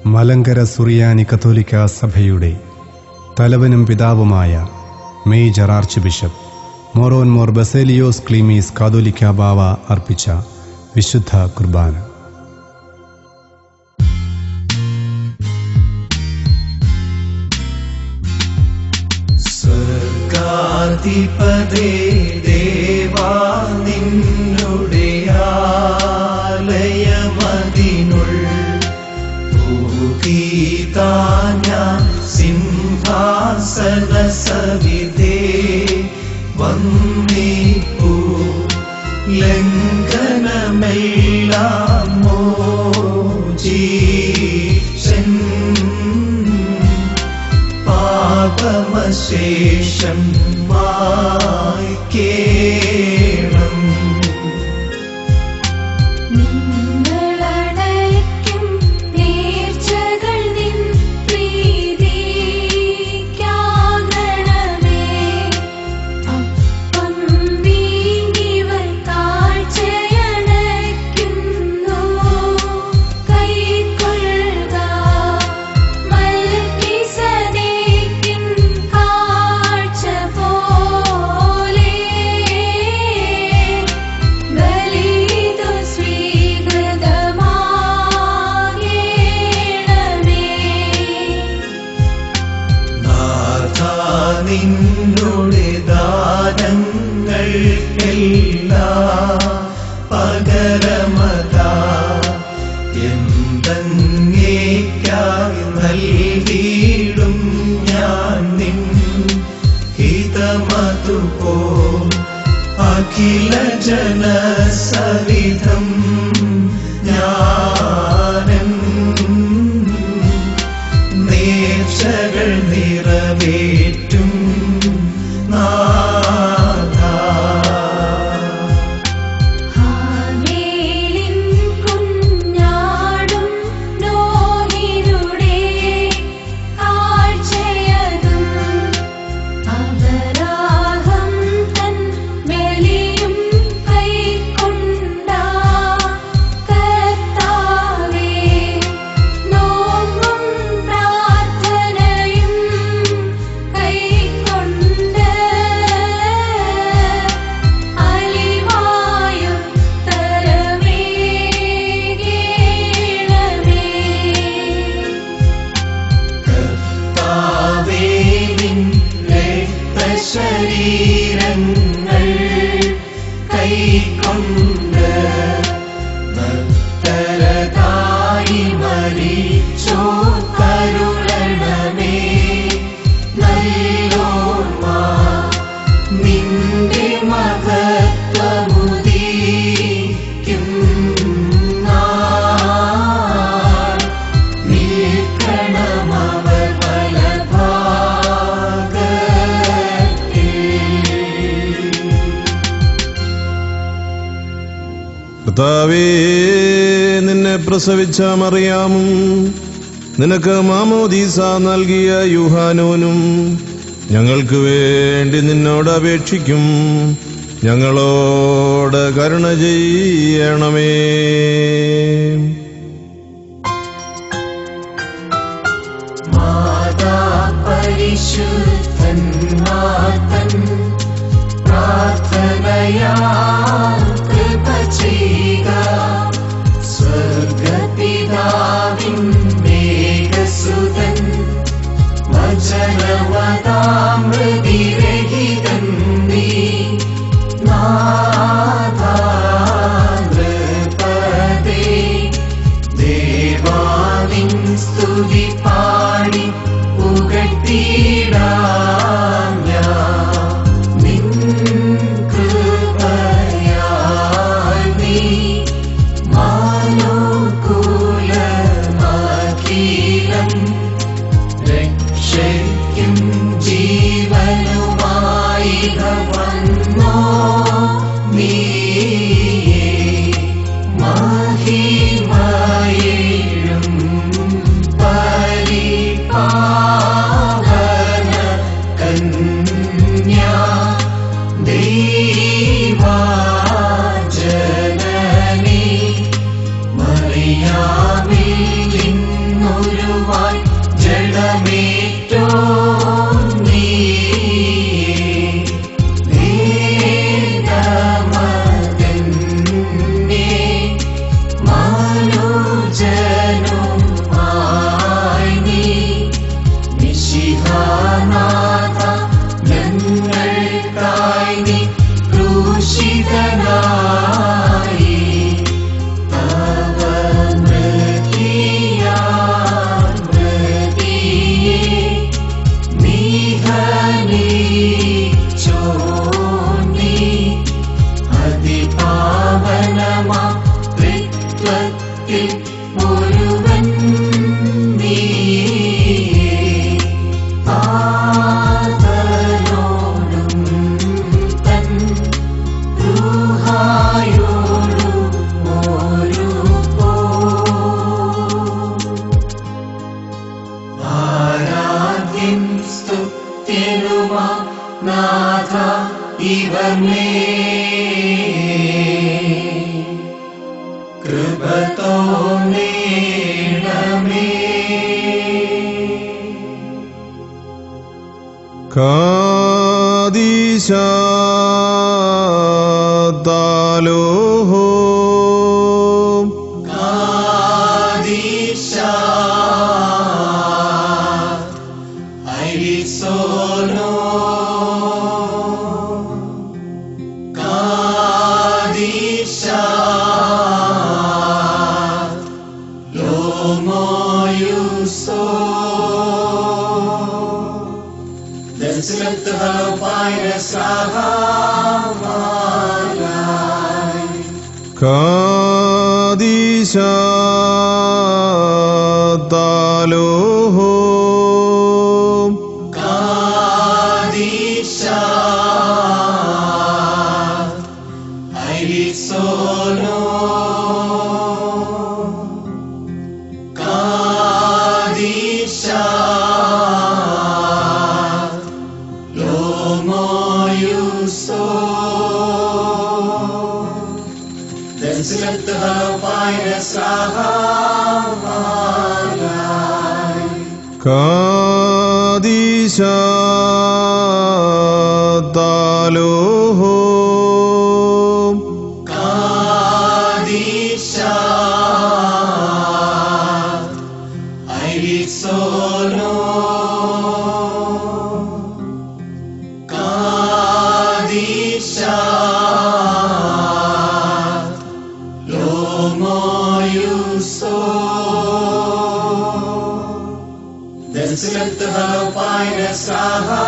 മലങ്കര സുറിയാനി കത്തോലിക്ക സഭയുടെ തലവനും പിതാവുമായ മേജർ ആർച്ച് ബിഷപ്പ് മോറോൻമോർ ബസേലിയോസ് ക്ലീമീസ് കാതോലിക്ക ബാവ അർപ്പിച്ച വിശുദ്ധ കുർബാന. സ്വർഗാധിപതേ ദേവാ നിന്നുടെ ആലയമതിനുൾ ഭൂഗീതാന സിംഹാസന സവിധേ വന്നിപ്പൂ ലംഘനമെല്ലാം മോചീഷൻ പാപമശേഷം മായ്ക്കേണം. നിന്നുടെ ദാനങ്ങൾക്കെല്ലാം പകരമതാ എന്തെങ്ങേക്കായി നൽകിയിടും ഞാൻ നിൻ ഹിതമതുപോ അഖില ജനസവിധം ഞാനും നേർച്ചകൾ നിറവേറ്റും ശരീരങ്ങൾ കൈക്കൊണ്ട് ഭക്തരതായി മരിച്ചോ കരുണമേ നല്ലോർമ്മ നിന്റെ മഹത്വമുദീക്കും കർത്താവേ, നിന്നെ പ്രസവിച്ച മറിയാമും നിനക്ക് മാമോദീസ നൽകിയ യൂഹാനോനും ഞങ്ങൾക്ക് വേണ്ടി നിന്നോട് അപേക്ഷിക്കും. ഞങ്ങളോട് കരുണ ചെയ്യണമേ. മാതാ പരിശുദ്ധന്മാതൻ പ്രാർത്ഥനയാ സ്വർഗപിതാവിൻ മേഘസുതൻ വചനവതാമൃതിരഹിതൻ നീ നാഥാനൃപദേ ദേവാനിൻ സ്തുതി പാടി പുകഴ്ത്തിടാം ഞാൻ. യേശുവായി ജഡമേറ്റോ നീ ദേവമകനെ മനുജനുമായി നീ മിശിഹാനാഥ ഞങ്ങൾക്കായി നീ ക്രൂശിതനായി തവ മൃതിയെ നിഹനിച്ചോന്നി അതിപാവനമാ ത്രിത്വത്തിൽ ഒരുവൻ നീയേ താതനോടും തൻ ൂഹായോടും ആരാധ്യൻ സ്തുത്യനുമാ നാഥ ഇവനേ കൃപ തോന്നേണമേ കാദീശാതാലോഹോ കാദീശ ഐരിസോനോ കാദീശ ലോമോയുസോ ദർശനത്ത് ഹലോപായ സ്രാഹാമായ കാദീശാതാലോഹോ കാദീശ ഐരിസോനോ കാദീശ ലോമോയുസോ ദർശനത്ത് ഹലോപായ സ്രാഹാമായ കാദീശാതാലോഹോ കാദീശ ഐരിസോനോ കാദീശ ലോമോയുസോ ദർശനത്ത് ഹലോപായ സ്രാഹാമായ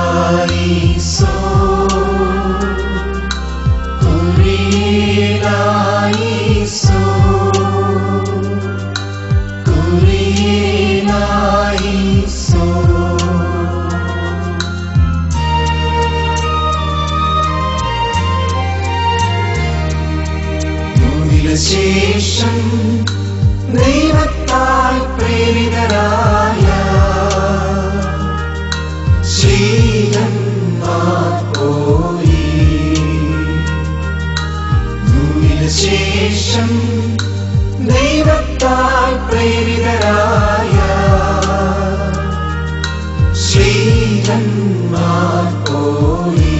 കുരിയേലായിസോ കുരിയേലായിസോ കുരിയേലായിസോ ശേഷം ദൈവത്താൽ പ്രേരിതരായ ശ്രീഹന്മാർ പോയി ശേഷം ദൈവത്താൽ പ്രേരിതരായ ശ്രീഹന്മാർ പോയി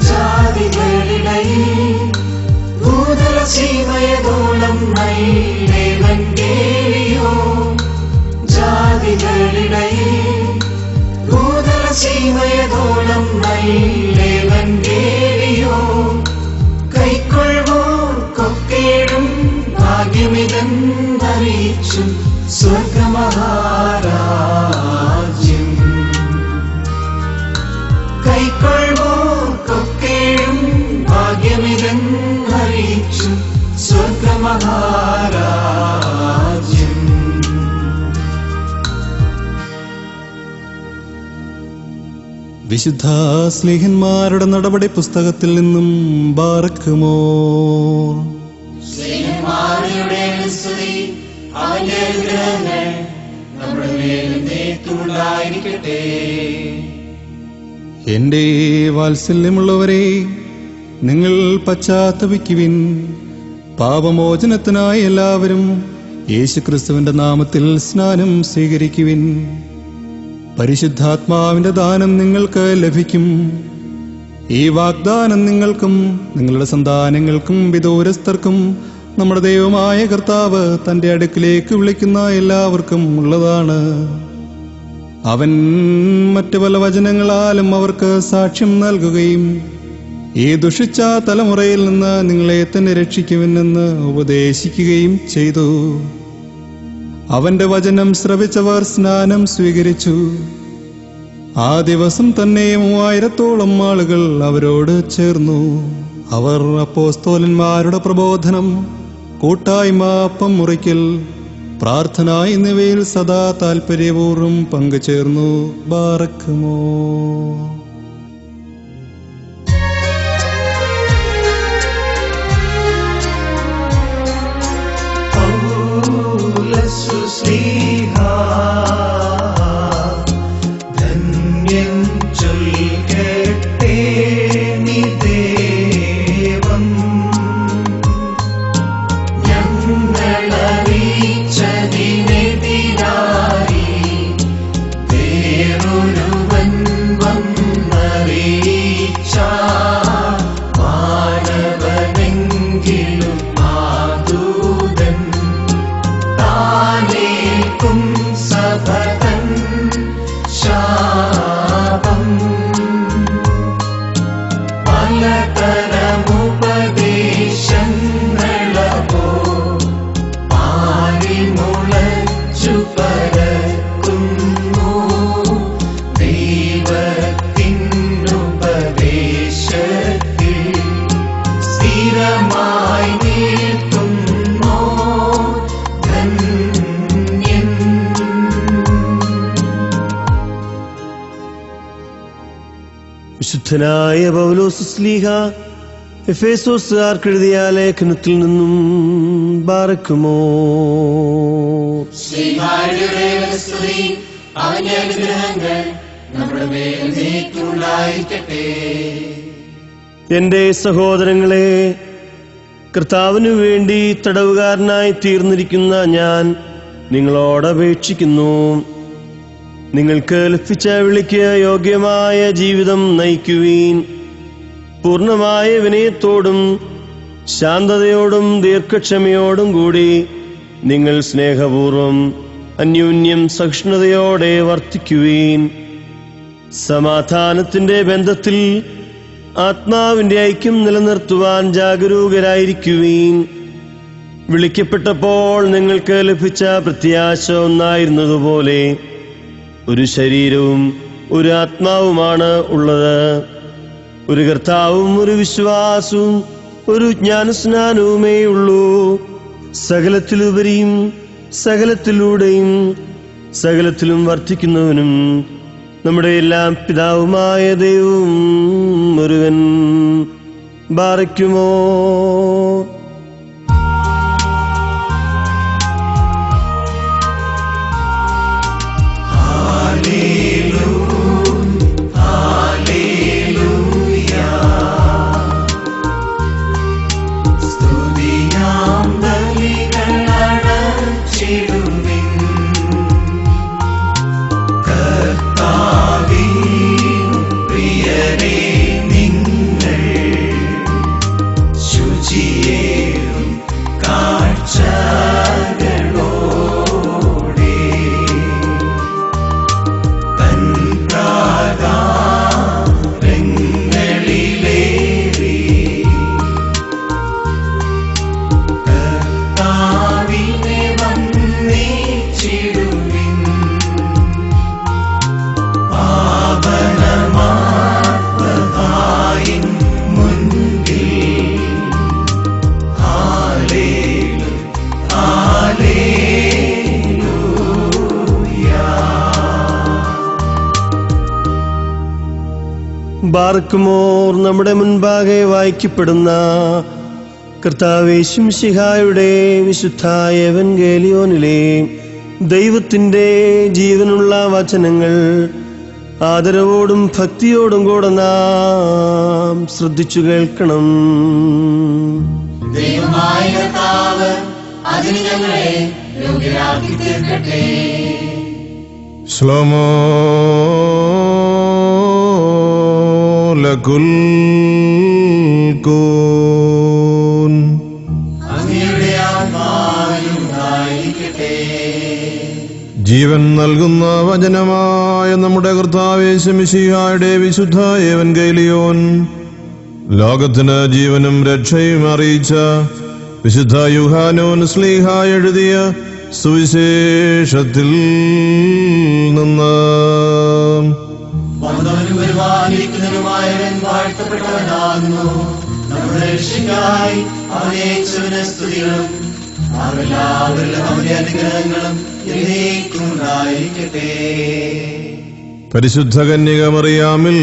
ജാതികളിടയിൽ ഭൂതല സീമയതോളം നൈലേവൻ കേളിയോ ജാതികളിടയിൽ ഭൂതല സീമയതോളം നൈലേവൻ കേളിയോ കൈക്കൊള്ളുവോർക്കൊക്കേടും ഭാഗ്യമിതെന്നറിയിച്ചു സ്വർഗമഹാരാജ്യം കൈക്കൊള്ളുവോർക്കൊക്കേടും ഭാഗ്യമിതെന്നറിയിച്ചു സ്വർഗമഹാരാജ്യം വിശുദ്ധ സ്ലീഹന്മാരുടെ നടപടി പുസ്തകത്തിൽ നിന്നും ബാറക്കുമോ സ്തുതി അവന്റെ അനുഗ്രഹങ്ങൾ നമ്മുടെ മേലും നേർക്കുണ്ടായിരിക്കട്ടെ. തുല്യനായിരിക്കട്ടെ. എന്റെ വാത്സല്യമുള്ളവരെ, നിങ്ങൾ പശ്ചാത്തപിക്കുവിൻ. പാപമോചനത്തിനായി എല്ലാവരും യേശുക്രിസ്തുവിന്റെ നാമത്തിൽ സ്നാനം സ്വീകരിക്കുവിൻ. പരിശുദ്ധാത്മാവിന്റെ ദാനം നിങ്ങൾക്ക് ലഭിക്കും. ഈ വാഗ്ദാനം നിങ്ങൾക്കും നിങ്ങളുടെ സന്താനങ്ങൾക്കും വിദൂരസ്ഥർക്കും നമ്മുടെ ദൈവമായ കർത്താവ് തന്റെ അടുക്കിലേക്ക് വിളിക്കുന്ന എല്ലാവർക്കും ഉള്ളതാണ്. അവൻ മറ്റു പല വചനങ്ങളാലും അവർക്ക് സാക്ഷ്യം നൽകുകയും ഈ ദുഷിച്ച തലമുറയിൽ നിന്ന് നിങ്ങളെ തന്നെ രക്ഷിക്കുമെന്ന് ഉപദേശിക്കുകയും ചെയ്തു. അവന്റെ വചനം ശ്രവിച്ചവർ സ്നാനം സ്വീകരിച്ചു. ആ ദിവസം തന്നെ 3000-ഓളം ആളുകൾ അവരോട് ചേർന്നു. അവർ അപ്പോസ്തലന്മാരുടെ പ്രബോധനം, കൂട്ടായ്മ, അപ്പം മുറിക്കൽ, പ്രാർത്ഥന എന്നിവയിൽ സദാ താൽപര്യപൂർവ്വം പങ്കുചേർന്നു. ബാറക്കുമോ. പൗലോസ്ലീഹാ ധന്യൻ ചൊൽകട്ടെ നീ ദേവം ഞങ്ങളറിയിച്ചതിനെതിരായി വേറൊരുവൻ വന്നറിയിച്ച മാനവനെങ്കിലും ആദൂതൻ താനേൽക്കും സഭതൻ ശാപം. പലതരമുപദേശങ്ങളവോ പാരിമുളച്ചു പരക്കുന്നു. ദൈവത്തിനുപദേശത്തിൽ സ്ഥിരമായി നിൽക്കുന്നു ധന്യൻ. വിശുദ്ധനായ പൗലോസ് ശ്ലീഹ എഫേസോസുകാർക്കെഴുതിയ ലേഖനത്തിൽ നിന്നും ബാറക്കുമോ. ശ്രീഹായുടെ സ്തുതി, അവന്റെ അനുഗ്രഹങ്ങൾ നമ്മുടെ മേൽ നീക്കുണ്ടായിരിക്കട്ടെ. എന്റെ സഹോദരങ്ങളെ, കർത്താവിനു വേണ്ടി തടവുകാരനായി തീർന്നിരിക്കുന്ന ഞാൻ നിങ്ങളോട് അപേക്ഷിക്കുന്നു. നിങ്ങൾക്ക് ലഭിച്ച വിളിക്ക് യോഗ്യമായ ജീവിതം നയിക്കുവീൻ. പൂർണ്ണമായ വിനയത്തോടും ശാന്തതയോടും ദീർഘക്ഷമയോടും കൂടി നിങ്ങൾ സ്നേഹപൂർവം അന്യോന്യം സഹിഷ്ണുതയോടെ വർത്തിക്കുവീൻ. സമാധാനത്തിന്റെ ബന്ധത്തിൽ ആത്മാവിന്റെ ഐക്യം നിലനിർത്തുവാൻ ജാഗരൂകരായിരിക്കുവീൻ. വിളിക്കപ്പെട്ടപ്പോൾ നിങ്ങൾക്ക് ലഭിച്ച പ്രത്യാശ ഒന്നായിരുന്നതുപോലെ ഒരു ശരീരവും ഒരു ആത്മാവുമാണ് ഉള്ളത്. ഒരു കർത്താവും ഒരു വിശ്വാസവും ഒരു ജ്ഞാനസ്നാനവുമേ ഉള്ളൂ. സകലത്തിലുപരിയും സകലത്തിലൂടെയും സകലത്തിലും വർദ്ധിക്കുന്നവനും നമ്മുടെ എല്ലാം പിതാവുമായ ദൈവവും ഒരുവൻ. ബാറക്കുമോ. സ്തുതിയാം ബലികളടച്ചിടുവിൻ. കർത്താവിൻ പ്രിയരേ, നിങ്ങൾ ശുചിയേറും കാഴ്ചകളോടെ തൻപ്രാകാരങ്ങളിലേറി കർത്താവിനെ വന്ദിച്ചിടുവിൻ. പാവനമാർപ്പതായിൻ മുൻപിൽ ഹല്ലേലൂയ, ഹല്ലേലൂയ. ബാർക്കുമോർ. നമ്മുടെ മുൻപാകെ വായിക്കപ്പെടുന്ന കർത്താവ് യേശുമിശിഹായുടെ വിശുദ്ധ എവൻഗേലിയോനിലെ ദൈവത്തിൻ്റെ ജീവനുള്ള വചനങ്ങൾ ആദരവോടും ഭക്തിയോടും കൂടെ നാം ശ്രദ്ധിച്ചു കേൾക്കണം. ദൈവമായ കർത്താവ് അതിന് ഞങ്ങളെ യോഗ്യരാക്കി തീർക്കട്ടെ. ശ്ലോമോ ലകുൽ കൂൻ. അങ്ങയുടെ ആത്മാവിലുണ്ടായിരിക്കട്ടെ. ജീവൻ നൽകുന്ന വചനമായ നമ്മുടെ കർത്താവ് യേശുമിശിഹായുടെ വിശുദ്ധ ഏവൻഗേലിയോൻ ലോകത്തിന് ജീവനും രക്ഷയും അറിയിച്ച വിശുദ്ധ യൂഹാനോൻ ശ്ലീഹ എഴുതിയ സുവിശേഷത്തിൽ നിന്ന് വന്നവനും വരുവാനിരിക്കുന്നവനുമായവൻ വാഴ്ത്തപ്പെട്ടവനാകുന്നു. നമ്മുടെ രക്ഷയ്ക്കായി അവനെ അയച്ചവന് സ്തുതികളും അവരെല്ലാവരിലും അവന്റെ അനുഗ്രഹങ്ങളും എന്നേക്കും ഉണ്ടായിരിക്കട്ടെ. പരിശുദ്ധ കന്യക മറിയാമിൽ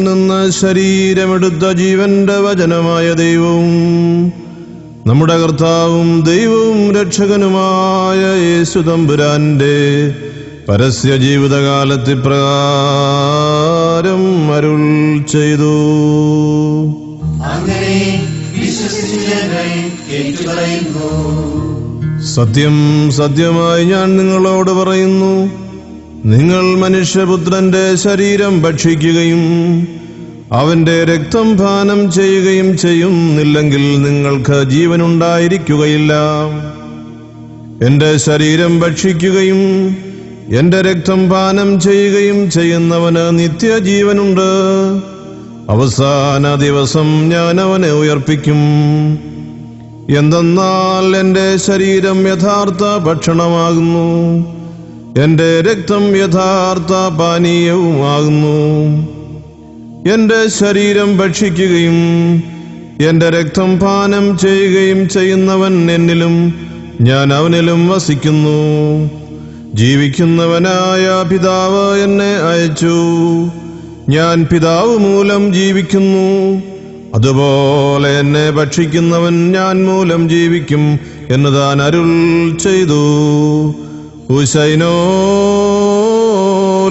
നിന്ന് ശരീരമെടുത്ത ജീവന്റെ വചനമായ ദൈവവും നമ്മുടെ കർത്താവും ദൈവവും രക്ഷകനുമായ യേശു തമ്പുരാന്റെ പരസ്യ ജീവിതകാലത്തിൽ പ്രകാരം അരുൾ ചെയ്തു. അങ്ങനെ വിശ്വസിച്ച് ഞങ്ങൾ ഏറ്റുപറയുന്നു. സത്യം സത്യമായി ഞാൻ നിങ്ങളോട് പറയുന്നു, നിങ്ങൾ മനുഷ്യപുത്രന്റെ ശരീരം ഭക്ഷിക്കുകയും അവന്റെ രക്തം പാനം ചെയ്യുകയും ചെയ്യുന്നില്ലെങ്കിൽ നിങ്ങൾക്ക് ജീവനുണ്ടായിരിക്കുകയില്ല. എന്റെ ശരീരം ഭക്ഷിക്കുകയും എന്റെ രക്തം പാനം ചെയ്യുകയും ചെയ്യുന്നവന് നിത്യജീവനുണ്ട്. അവസാന ദിവസം ഞാൻ അവനെ ഉയർപ്പിക്കും. എന്തെന്നാൽ എന്റെ ശരീരം യഥാർത്ഥ ഭക്ഷണമാകുന്നു, എന്റെ രക്തം യഥാർത്ഥ പാനീയവുമാകുന്നു. എന്റെ ശരീരം ഭക്ഷിക്കുകയും എന്റെ രക്തം പാനം ചെയ്യുകയും ചെയ്യുന്നവൻ എന്നിലും ഞാൻ അവനിലും വസിക്കുന്നു. ജീവിക്കുന്നവനായ പിതാവ് എന്നെ അയച്ചു. ഞാൻ പിതാവ് മൂലം ജീവിക്കുന്നു. അതുപോലെ എന്നെ ഭക്ഷിക്കുന്നവൻ ഞാൻ മൂലം ജീവിക്കും എന്ന് താൻ അരുൾ ചെയ്തു. ഉശൈനോ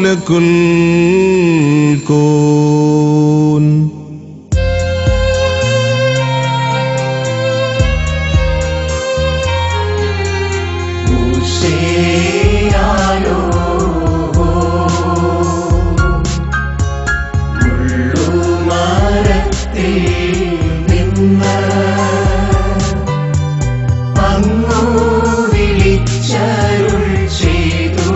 ലകുൽ കൂൻ. മൂശേയാലോ മുള്ളുമരത്തിൽ നിന്ന് അങ്ങു വിളിച്ചരുൾ ചെയ്തു.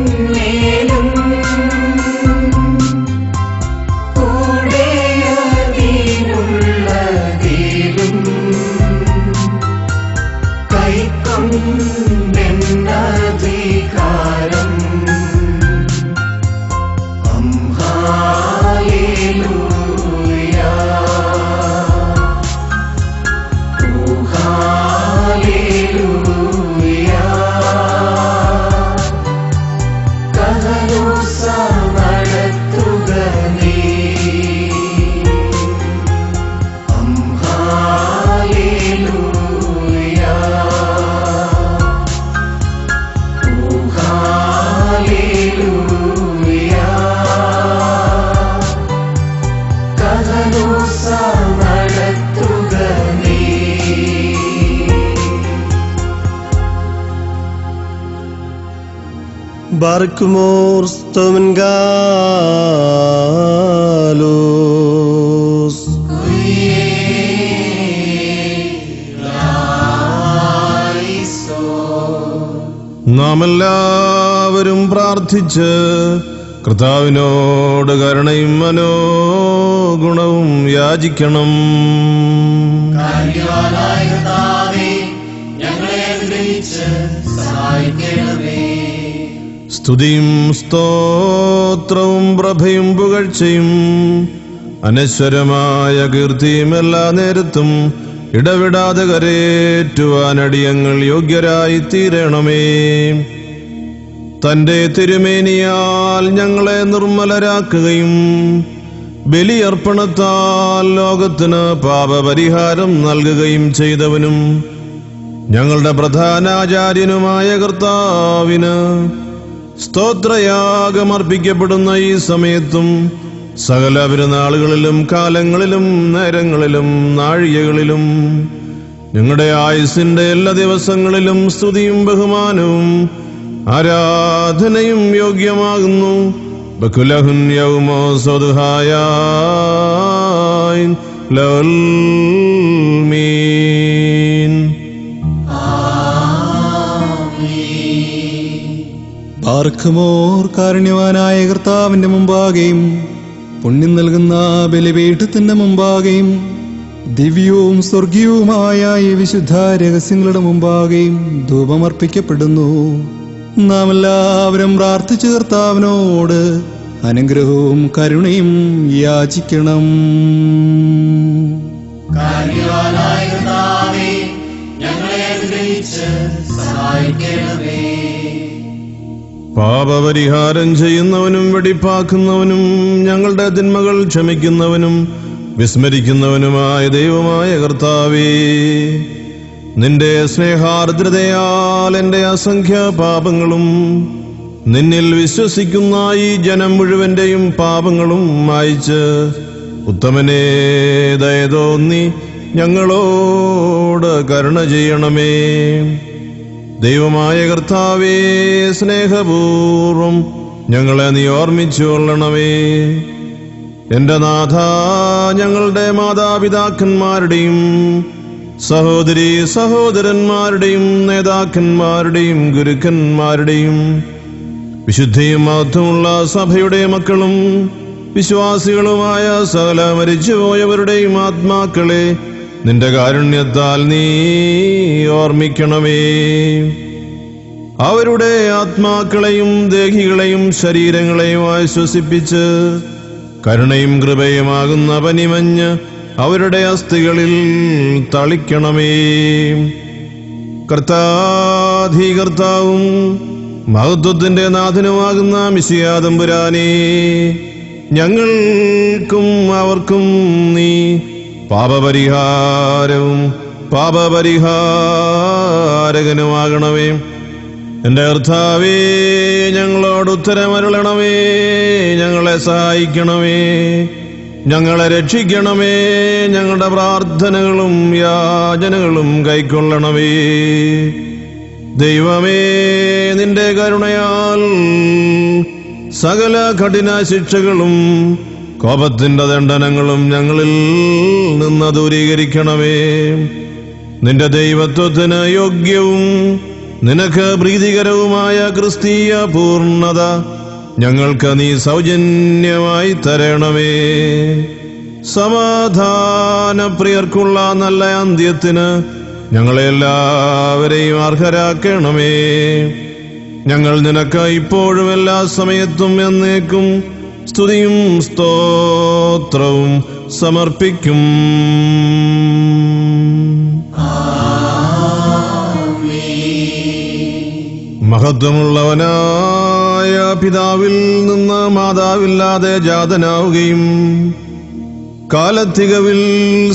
കൂടാരത്തിന്മേലും കൂടെയതിനുള്ളതിലും കൈക്കൊണ്ടെന്നധികാരം. ഹല്ലേലൂയ, ഓ ഹല്ലേലൂയ. കഹലോസ നടത്തുക നീ. ഹല്ലേലൂയ, ഓ ഹല്ലേലൂയ. കഹലോസ നടത്തുക നീ. ബാർക്കുമോർ സ്തോമൻഗാലോസ്. നാം എല്ലാവരും പ്രാർത്ഥിച്ച് കർത്താവിനോട് കരുണയും മനോഗുണവും യാചിക്കണം. കാരുണ്യവാനായ കർത്താവേ, ഞങ്ങളെ അനുഗ്രഹിച്ച് സഹായിക്കണമേ. സ്തുതിയും സ്തോത്രവും പ്രഭയും പുകഴ്ചയും അനശ്വരമായ കീർത്തിയും എല്ലാ നേരത്തും ഇടവിടാതെ കരേറ്റുവാനടിയങ്ങൾ യോഗ്യരായി തീരണമേ. തന്റെ തിരുമേനിയാൽ ഞങ്ങളെ നിർമ്മലരാക്കുകയും ബലിയർപ്പണത്താൽ ലോകത്തിന് പാപപരിഹാരം നൽകുകയും ചെയ്തവനും ഞങ്ങളുടെ പ്രധാനാചാര്യനുമായ കർത്താവിന് സ്തോത്രയാഗമർപ്പിക്കപ്പെടുന്ന ഈ സമയത്തും സകല പെരുന്നാളുകളിലും കാലങ്ങളിലും നേരങ്ങളിലും നാഴികകളിലും ഞങ്ങളുടെ ആയുസ്സിന്റെ എല്ലാ ദിവസങ്ങളിലും സ്തുതിയും ബഹുമാനവും ആരാധനയും യോഗ്യമാകുന്നു. ബകുലഹുൻ യൗമോ സ്വദുഹായാൻ ലൗൽ മീൻ. പാർക്കുമോർ കാരുണ്യവാനായ കർത്താവിന്റെ മുമ്പാകെയും പുണ്യം നൽകുന്ന ബലിപീഠത്തിന്റെ മുമ്പാകെയും ദിവ്യവും സ്വർഗീയവുമായ ഈ വിശുദ്ധ രഹസ്യങ്ങളുടെ മുമ്പാകെയും ധൂപമർപ്പിക്കപ്പെടുന്നു. നാം എല്ലാവരും പ്രാർത്ഥിച്ചു കർത്താവിനോട് അനുഗ്രഹവും കരുണയും യാചിക്കണം. കാരുണ്യവാനായ കർത്താവേ, ഞങ്ങളെ അനുഗ്രഹിച്ച് സഹായിക്കണമേ. പാപപരിഹാരം ചെയ്യുന്നവനും വെടിപ്പാക്കുന്നവനും ഞങ്ങളുടെ തിന്മകൾ ക്ഷമിക്കുന്നവനും വിസ്മരിക്കുന്നവനുമായ ദൈവമായ കർത്താവേ, നിന്റെ സ്നേഹാർദ്രതയാൽ എൻ്റെ അസംഖ്യ പാപങ്ങളും നിന്നിൽ വിശ്വസിക്കുന്ന ഈ ജനം മുഴുവന്റെയും പാപങ്ങളും മായിച്ച് ഉത്തമനേ ദയ തോന്നി ഞങ്ങളോട് കരുണ ചെയ്യണമേ. ദൈവമായ കർത്താവേ, സ്നേഹപൂർവം ഞങ്ങളെ നീ ഓർമ്മിച്ചു കൊള്ളണമേ. എന്റെ നാഥ, ഞങ്ങളുടെ മാതാപിതാക്കന്മാരുടെയും സഹോദരീ സഹോദരന്മാരുടെയും നേതാക്കന്മാരുടെയും ഗുരുക്കന്മാരുടെയും വിശുദ്ധിയും മഹത്വമുള്ള സഭയുടെ മക്കളും വിശ്വാസികളുമായ സകല മരിച്ചുപോയവരുടെയും ആത്മാക്കളെ നിന്റെ കാരുണ്യത്താൽ നീ ഓർമ്മിക്കണമേ. അവരുടെ ആത്മാക്കളെയും ദേഹികളെയും ശരീരങ്ങളെയും ആശ്വസിപ്പിച്ച് കരുണയും കൃപയുമാകുന്ന പനിമഞ്ഞ് അവരുടെ അസ്ഥികളിൽ തളിക്കണമേ. കർത്താധികർത്താവും മഹത്വത്തിന്റെ നാഥനുമാകുന്ന മിശിഹാ തമ്പുരാനേ, ഞങ്ങൾക്കും അവർക്കും നീ പാപപരിഹാരവും പാപപരിഹാരകനുമാകണമേ. എന്റെ കർത്താവേ, ഞങ്ങളോട് ഉത്തരമരുളണമേ. ഞങ്ങളെ സഹായിക്കണമേ, ഞങ്ങളെ രക്ഷിക്കണമേ. ഞങ്ങളുടെ പ്രാർത്ഥനകളും യാചനകളും കൈക്കൊള്ളണമേ. ദൈവമേ, നിന്റെ കരുണയാൽ സകല കഠിന ശിക്ഷകളും കോപത്തിന്റെ ദണ്ഡനങ്ങളും ഞങ്ങളിൽ നിന്ന് ദൂരീകരിക്കണമേ. നിന്റെ ദൈവത്വത്തിന് യോഗ്യവും നിനക്ക് പ്രീതികരവുമായ ക്രിസ്തീയ പൂർണ്ണത ഞങ്ങൾക്ക് നീ സൗജന്യമായി തരണമേ. സമാധാനപ്രിയർക്കുള്ള നല്ല അന്ത്യത്തിന് ഞങ്ങളെല്ലാവരെയും അർഹരാക്കണമേ. ഞങ്ങൾ നിനക്ക് ഇപ്പോഴും എല്ലാ സമയത്തും എന്നേക്കും സ്തുതിയും സ്തോത്രവും സമർപ്പിക്കും. മഹത്വമുള്ളവനായ പിതാവിൽ നിന്ന് മാതാവില്ലാതെ ജാതനാവുകയും കാലത്തികവിൽ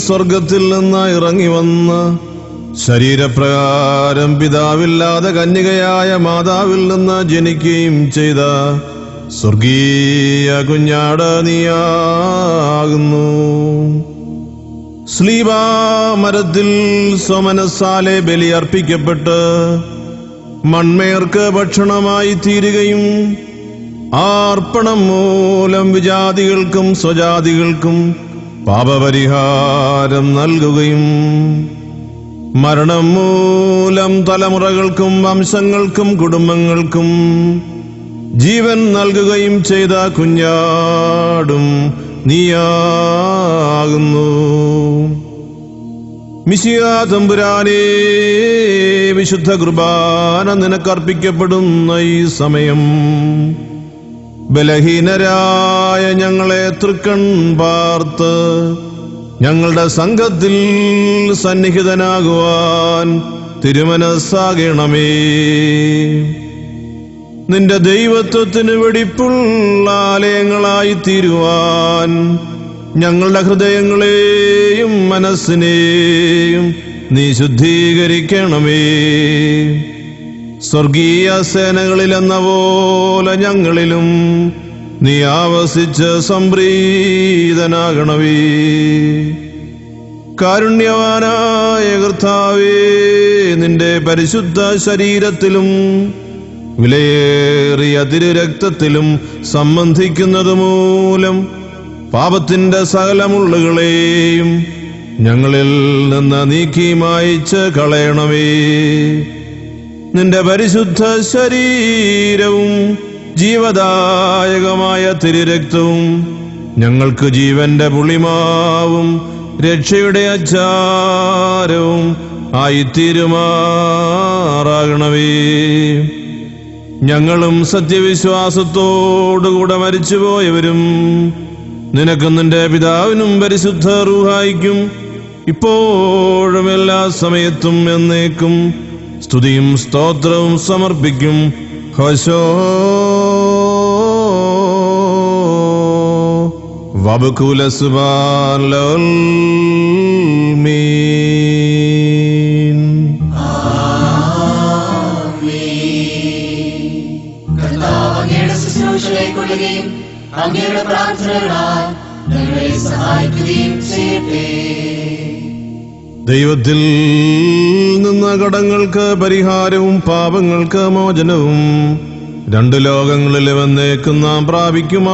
സ്വർഗത്തിൽ നിന്ന് ഇറങ്ങി വന്ന് ശരീരപ്രകാരം പിതാവില്ലാതെ കന്യകയായ മാതാവിൽ നിന്ന് ജനിക്കുകയും ചെയ്ത സ്വർഗീയ കുഞ്ഞാട് നീയാകുന്നു. സ്ലീബാ മരത്തിൽ സ്വമനസ്സാലെ ബലിയർപ്പിക്കപ്പെട്ട് മൺമേർക്ക് ഭക്ഷണമായി തീരുകയും ആ അർപ്പണം മൂലം വിജാതികൾക്കും സ്വജാതികൾക്കും പാപപരിഹാരം നൽകുകയും മരണം മൂലം തലമുറകൾക്കും വംശങ്ങൾക്കും കുടുംബങ്ങൾക്കും ജീവൻ നൽകുകയും ചെയ്ത കുഞ്ഞാടും നീയാകുന്നു. മിശിഹാ തമ്പുരാനേ, വിശുദ്ധ കുർബാന നിനക്കർപ്പിക്കപ്പെടുന്ന ഈ സമയം ബലഹീനരായ ഞങ്ങളെ തൃക്കൺ പാർത്ത് ഞങ്ങളുടെ സംഘത്തിൽ സന്നിഹിതനാകുവാൻ തിരുമനസ്സാകണമേ. നിന്റെ ദൈവത്വത്തിന് വെടിപ്പുള്ള ആലയങ്ങളായി തീരുവാൻ ഞങ്ങളുടെ ഹൃദയങ്ങളെയും മനസ്സിനെയും നീ ശുദ്ധീകരിക്കണമേ. സ്വർഗീയ സേനകളിലെന്ന പോലെ ഞങ്ങളിലും നീ ആവസിച്ച് സംപ്രീതനാകണമേ. കാരുണ്യവാനായ കർത്താവേ, നിന്റെ പരിശുദ്ധ ശരീരത്തിലും വിലയേറിയ തിരുരക്തത്തിലും സംബന്ധിക്കുന്നത് മൂലം പാപത്തിന്റെ സകല മുള്ളുകളെയും ഞങ്ങളിൽ നിന്ന് നീക്കി മായിച്ച് കളയണമേ. നിന്റെ പരിശുദ്ധ ശരീരവും ജീവദായകമായ തിരുരക്തവും ഞങ്ങൾക്ക് ജീവന്റെ പുളിമാവും രക്ഷയുടെ അച്ചാരവും ആയിത്തീരുമാറാകണമേ. ഞങ്ങളും സത്യവിശ്വാസത്തോടുകൂടെ മരിച്ചുപോയവരും നിനക്കും നിന്റെ പിതാവിനും പരിശുദ്ധ റൂഹായിക്കും ഇപ്പോഴും എല്ലാ സമയത്തും എന്നേക്കും സ്തുതിയും സ്തോത്രവും സമർപ്പിക്കും. ഹോശോ വബകുല സുബ്ഹാൻ ലൽ മീൻ. കർത്താവ് അങ്ങയുടെ ശുശ്രൂഷയിലേക്കൊള്ളുകയും അങ്ങയുടെ പ്രാർത്ഥനകളാൽ ഞങ്ങളെ സഹായിക്കുകയും ചെയ്യട്ടെ. ദൈവത്തിൽ നിന്ന് കടങ്ങൾക്ക് പരിഹാരവും പാപങ്ങൾക്ക് മോചനവും രണ്ട് ലോകങ്ങളിലും എന്നേക്കും നാം പ്രാപിക്കുമാറാകട്ടെ.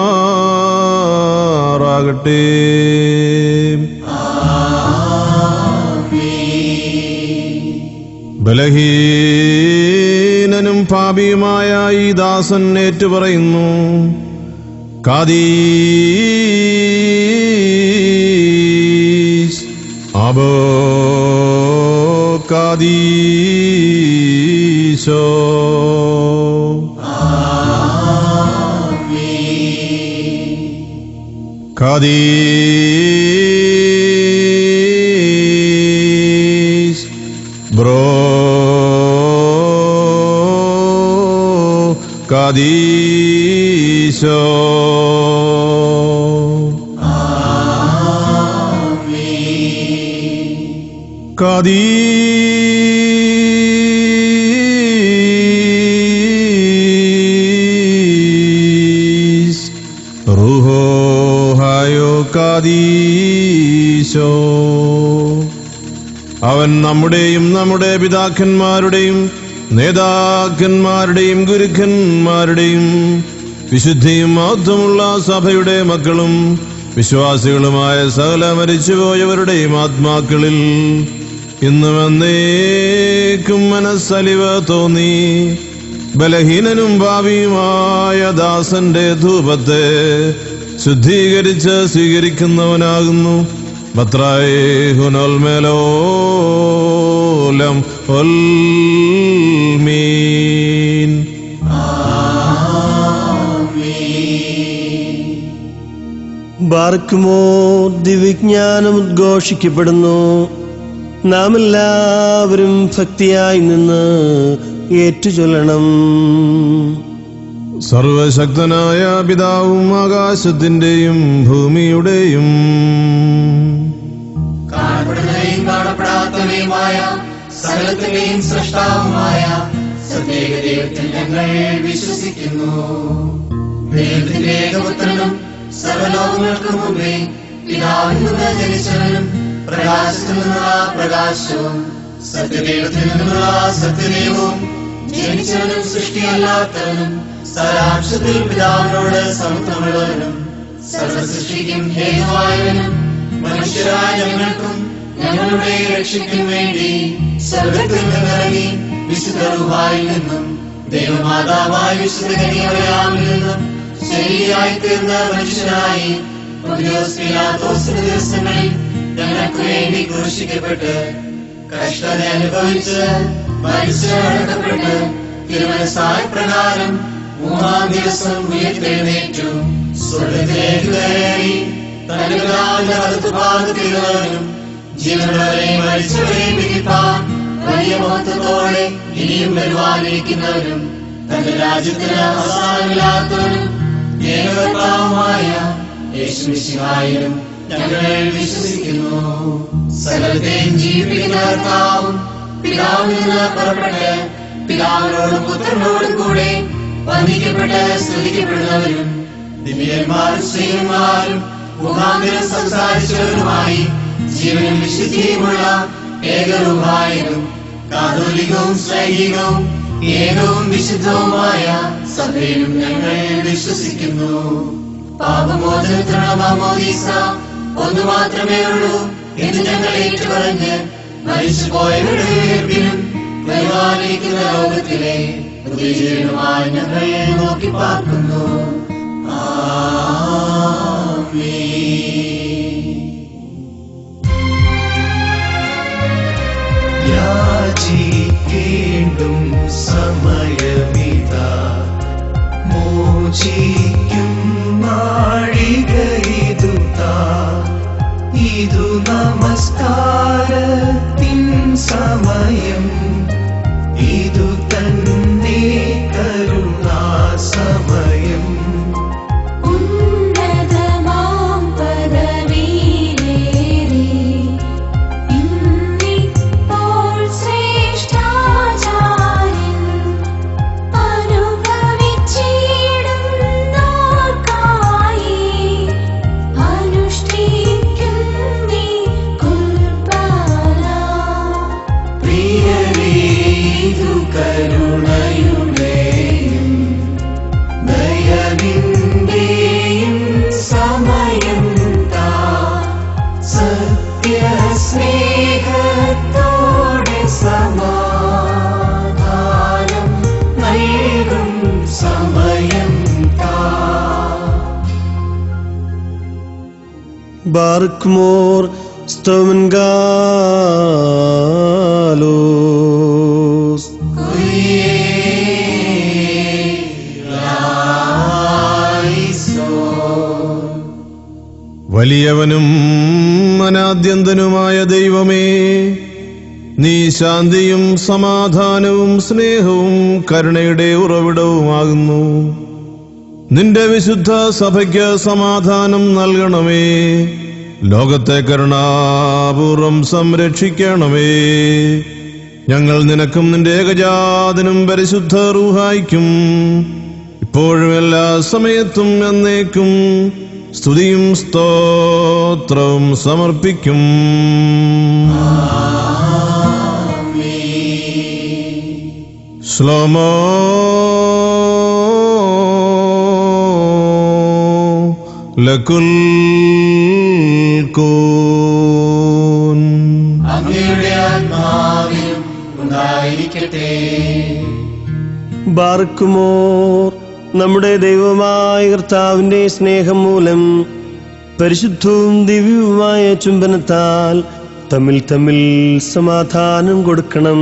ബലഹീനനും പാപിയുമായ ഈ ദാസൻ ഏറ്റുപറയുന്നു. കാദീസ് അബോ കാദീശോ. കാദീസ് ബ്രോ കാദീശോ. കാദീസ് റൂഹോ ഹായോ കാദീശോ. അവൻ നമ്മുടെയും നമ്മുടെ പിതാക്കന്മാരുടെയും നേതാക്കന്മാരുടെയും ഗുരുക്കന്മാരുടെയും വിശുദ്ധിയും മഹത്വമുള്ള സഭയുടെ മക്കളും വിശ്വാസികളുമായ സകല മരിച്ചുപോയവരുടെയും ആത്മാക്കളിൽ ഇന്നും എന്നേക്കും മനസ്സലിവ് തോന്നി ബലഹീനനും ഭാവിയുമായ ദാസന്റെ ധൂപത്തെ ശുദ്ധീകരിച്ച് സ്വീകരിക്കുന്നവനാകുന്നു. ബത്രായേഹുനോൽമേലോലം ഒൽമീൻ. ബാർക്കുമോ ദിവ്യജ്ഞാനം ഉദ്ഘോഷിക്കപ്പെടുന്നു. നാം എല്ലാവരും ഭക്തിയായി നിന്ന് ഏറ്റുചൊല്ലണം. സർവശക്തനായ പിതാവും ആകാശത്തിന്റെയും ഭൂമിയുടെയും കാണപ്പെടുന്നവയും കാണപ്പെടാത്തവയുമായ സകലത്തിന്റെയും സൃഷ്ടാവുമായ സത്യേക ദൈവത്തിൽ ഞങ്ങൾ വിശ്വസിക്കുന്നു. ദൈവത്തിന്റെ ഏകപുത്രനും സർവലോകങ്ങൾക്ക് മുമ്പേ പിതാവിൽ നിന്ന് ജനിച്ചവനും പ്രകാശത്തിൽ നിന്നുള്ള പ്രകാശവും സത്യദൈവത്തിൽ നിന്നുള്ള സത്യദൈവവും ജനിച്ചവനും സൃഷ്ടിയല്ലാത്തവനും സാരാംശത്തിൽ പിതാവിനോട് സമത്വമുള്ളവനും സർവസൃഷ്ടിക്കും ഹേതുവായവനും മനുഷ്യരായ ഞങ്ങൾക്കും ഞങ്ങളുടെ രക്ഷയ്ക്കും വേണ്ടി സ്വർഗ്ഗത്തിൽ നിന്നിറങ്ങി വിശുദ്ധ റൂഹായിൽ നിന്നും ദൈവമാതാവായ വിശുദ്ധ കന്യകമറിയാമിൽ നിന്നും ശരീരമായി തീർന്ന മനുഷ്യനായി പൗലോസ് പീലാത്തോസിന്റെ ദിവസങ്ങളിൽ ഞങ്ങൾക്ക് വേണ്ടി ക്രൂശിക്കപ്പെട്ട് കഷ്ടത അനുഭവിച്ച് മരിച്ച് അടക്കപ്പെട്ട് തിരുമനസ്സായ പ്രകാരം മൂന്നാം ദിവസം ഉയർത്തെഴുന്നേറ്റു സ്വർഗ്ഗത്തിലേക്ക് കയറി തന്റെ പിതാവിന്റെ വലത്തുഭാഗത്തിരുന്നവനും ജീവനുള്ളവരെയും മരിച്ചവരെയും വിധിപ്പാൻ വലിയ മഹത്വത്തോടെ ഇനിയും വരുവാനിരിക്കുന്നവനും തന്റെ രാജ്യത്തിന് അവസാനമില്ലാത്തവനും ഏകകർത്താവുമായ യേശുമിശിഹായിലും ഞങ്ങൾ വിശ്വസിക്കുന്നു. സകലത്തെയും ജീവിപ്പിക്കുന്ന കർത്താവും പിതാവിൽ നിന്ന് പുറപ്പെട്ട് പിതാവിനോടും പുത്രനോടും കൂടെ വന്ദിക്കപ്പെട്ട് സ്തുതിക്കപ്പെടുന്നവരും ദിവ്യന്മാരും ശ്രീയന്മാരും മുഖാന്തരം സംസാരിച്ചവരുമായി ജീവനും വിശുദ്ധിയുമുള്ള ഏകരൂപായതും കാതോലികവും ശ്ലൈഹികവും ഏകവും വിശുദ്ധവുമായ സഭയിലും ഞങ്ങൾ വിശ്വസിക്കുന്നു. പാപമോചനത്തിനുള്ള മാമോദീസ ഒന്നു മാത്രമേ ഉള്ളൂ എന്ന് ഞങ്ങൾ ഏറ്റുപറഞ്ഞ് മരിച്ചുപോയവരുടെ ഉയർപ്പിനും വരുവാനിരിക്കുന്ന ലോകത്തിലെ പുതിയ ജീവനുമായി ഞങ്ങൾ നോക്കി പാർക്കുന്നു. യാചിക്കേണ്ടും സമയമിതാ, മോചിക്കും നാഴികയിതുതാ. ഇതു നമസ്കാരത്തിൻ സമയം, ഇതു തന്നെ കരുണാ സമയം. ബാർക്ക്മോർ സ്തോമൻഗാലോസ്. വലിയവനും അനാദ്യന്തനുമായ ദൈവമേ, നീ ശാന്തിയും സമാധാനവും സ്നേഹവും കരുണയുടെ ഉറവിടവുമാകുന്നു. നിന്റെ വിശുദ്ധ സഭയ്ക്ക് സമാധാനം നൽകണമേ. ലോകത്തെ കരുണാപൂർവം സംരക്ഷിക്കണമേ. ഞങ്ങൾ നിനക്കും നിന്റെ ഏകജാതനും പരിശുദ്ധ റൂഹായിക്കും ഇപ്പോഴും എല്ലാ സമയത്തും എന്നേക്കും സ്തുതിയും സ്തോത്രവും സമർപ്പിക്കും. ശ്ലോമോ ലകുൽ കൂൻ. അങ്ങയുടെ ആത്മാവിലും ഉണ്ടായിരിക്കട്ടെ. ബാർക്കുമോർ നമ്മുടെ ദൈവമായ കർത്താവിന്റെ സ്നേഹം മൂലം പരിശുദ്ധവും ദിവ്യവുമായ ചുംബനത്താൽ തമ്മിൽ തമ്മിൽ സമാധാനം കൊടുക്കണം.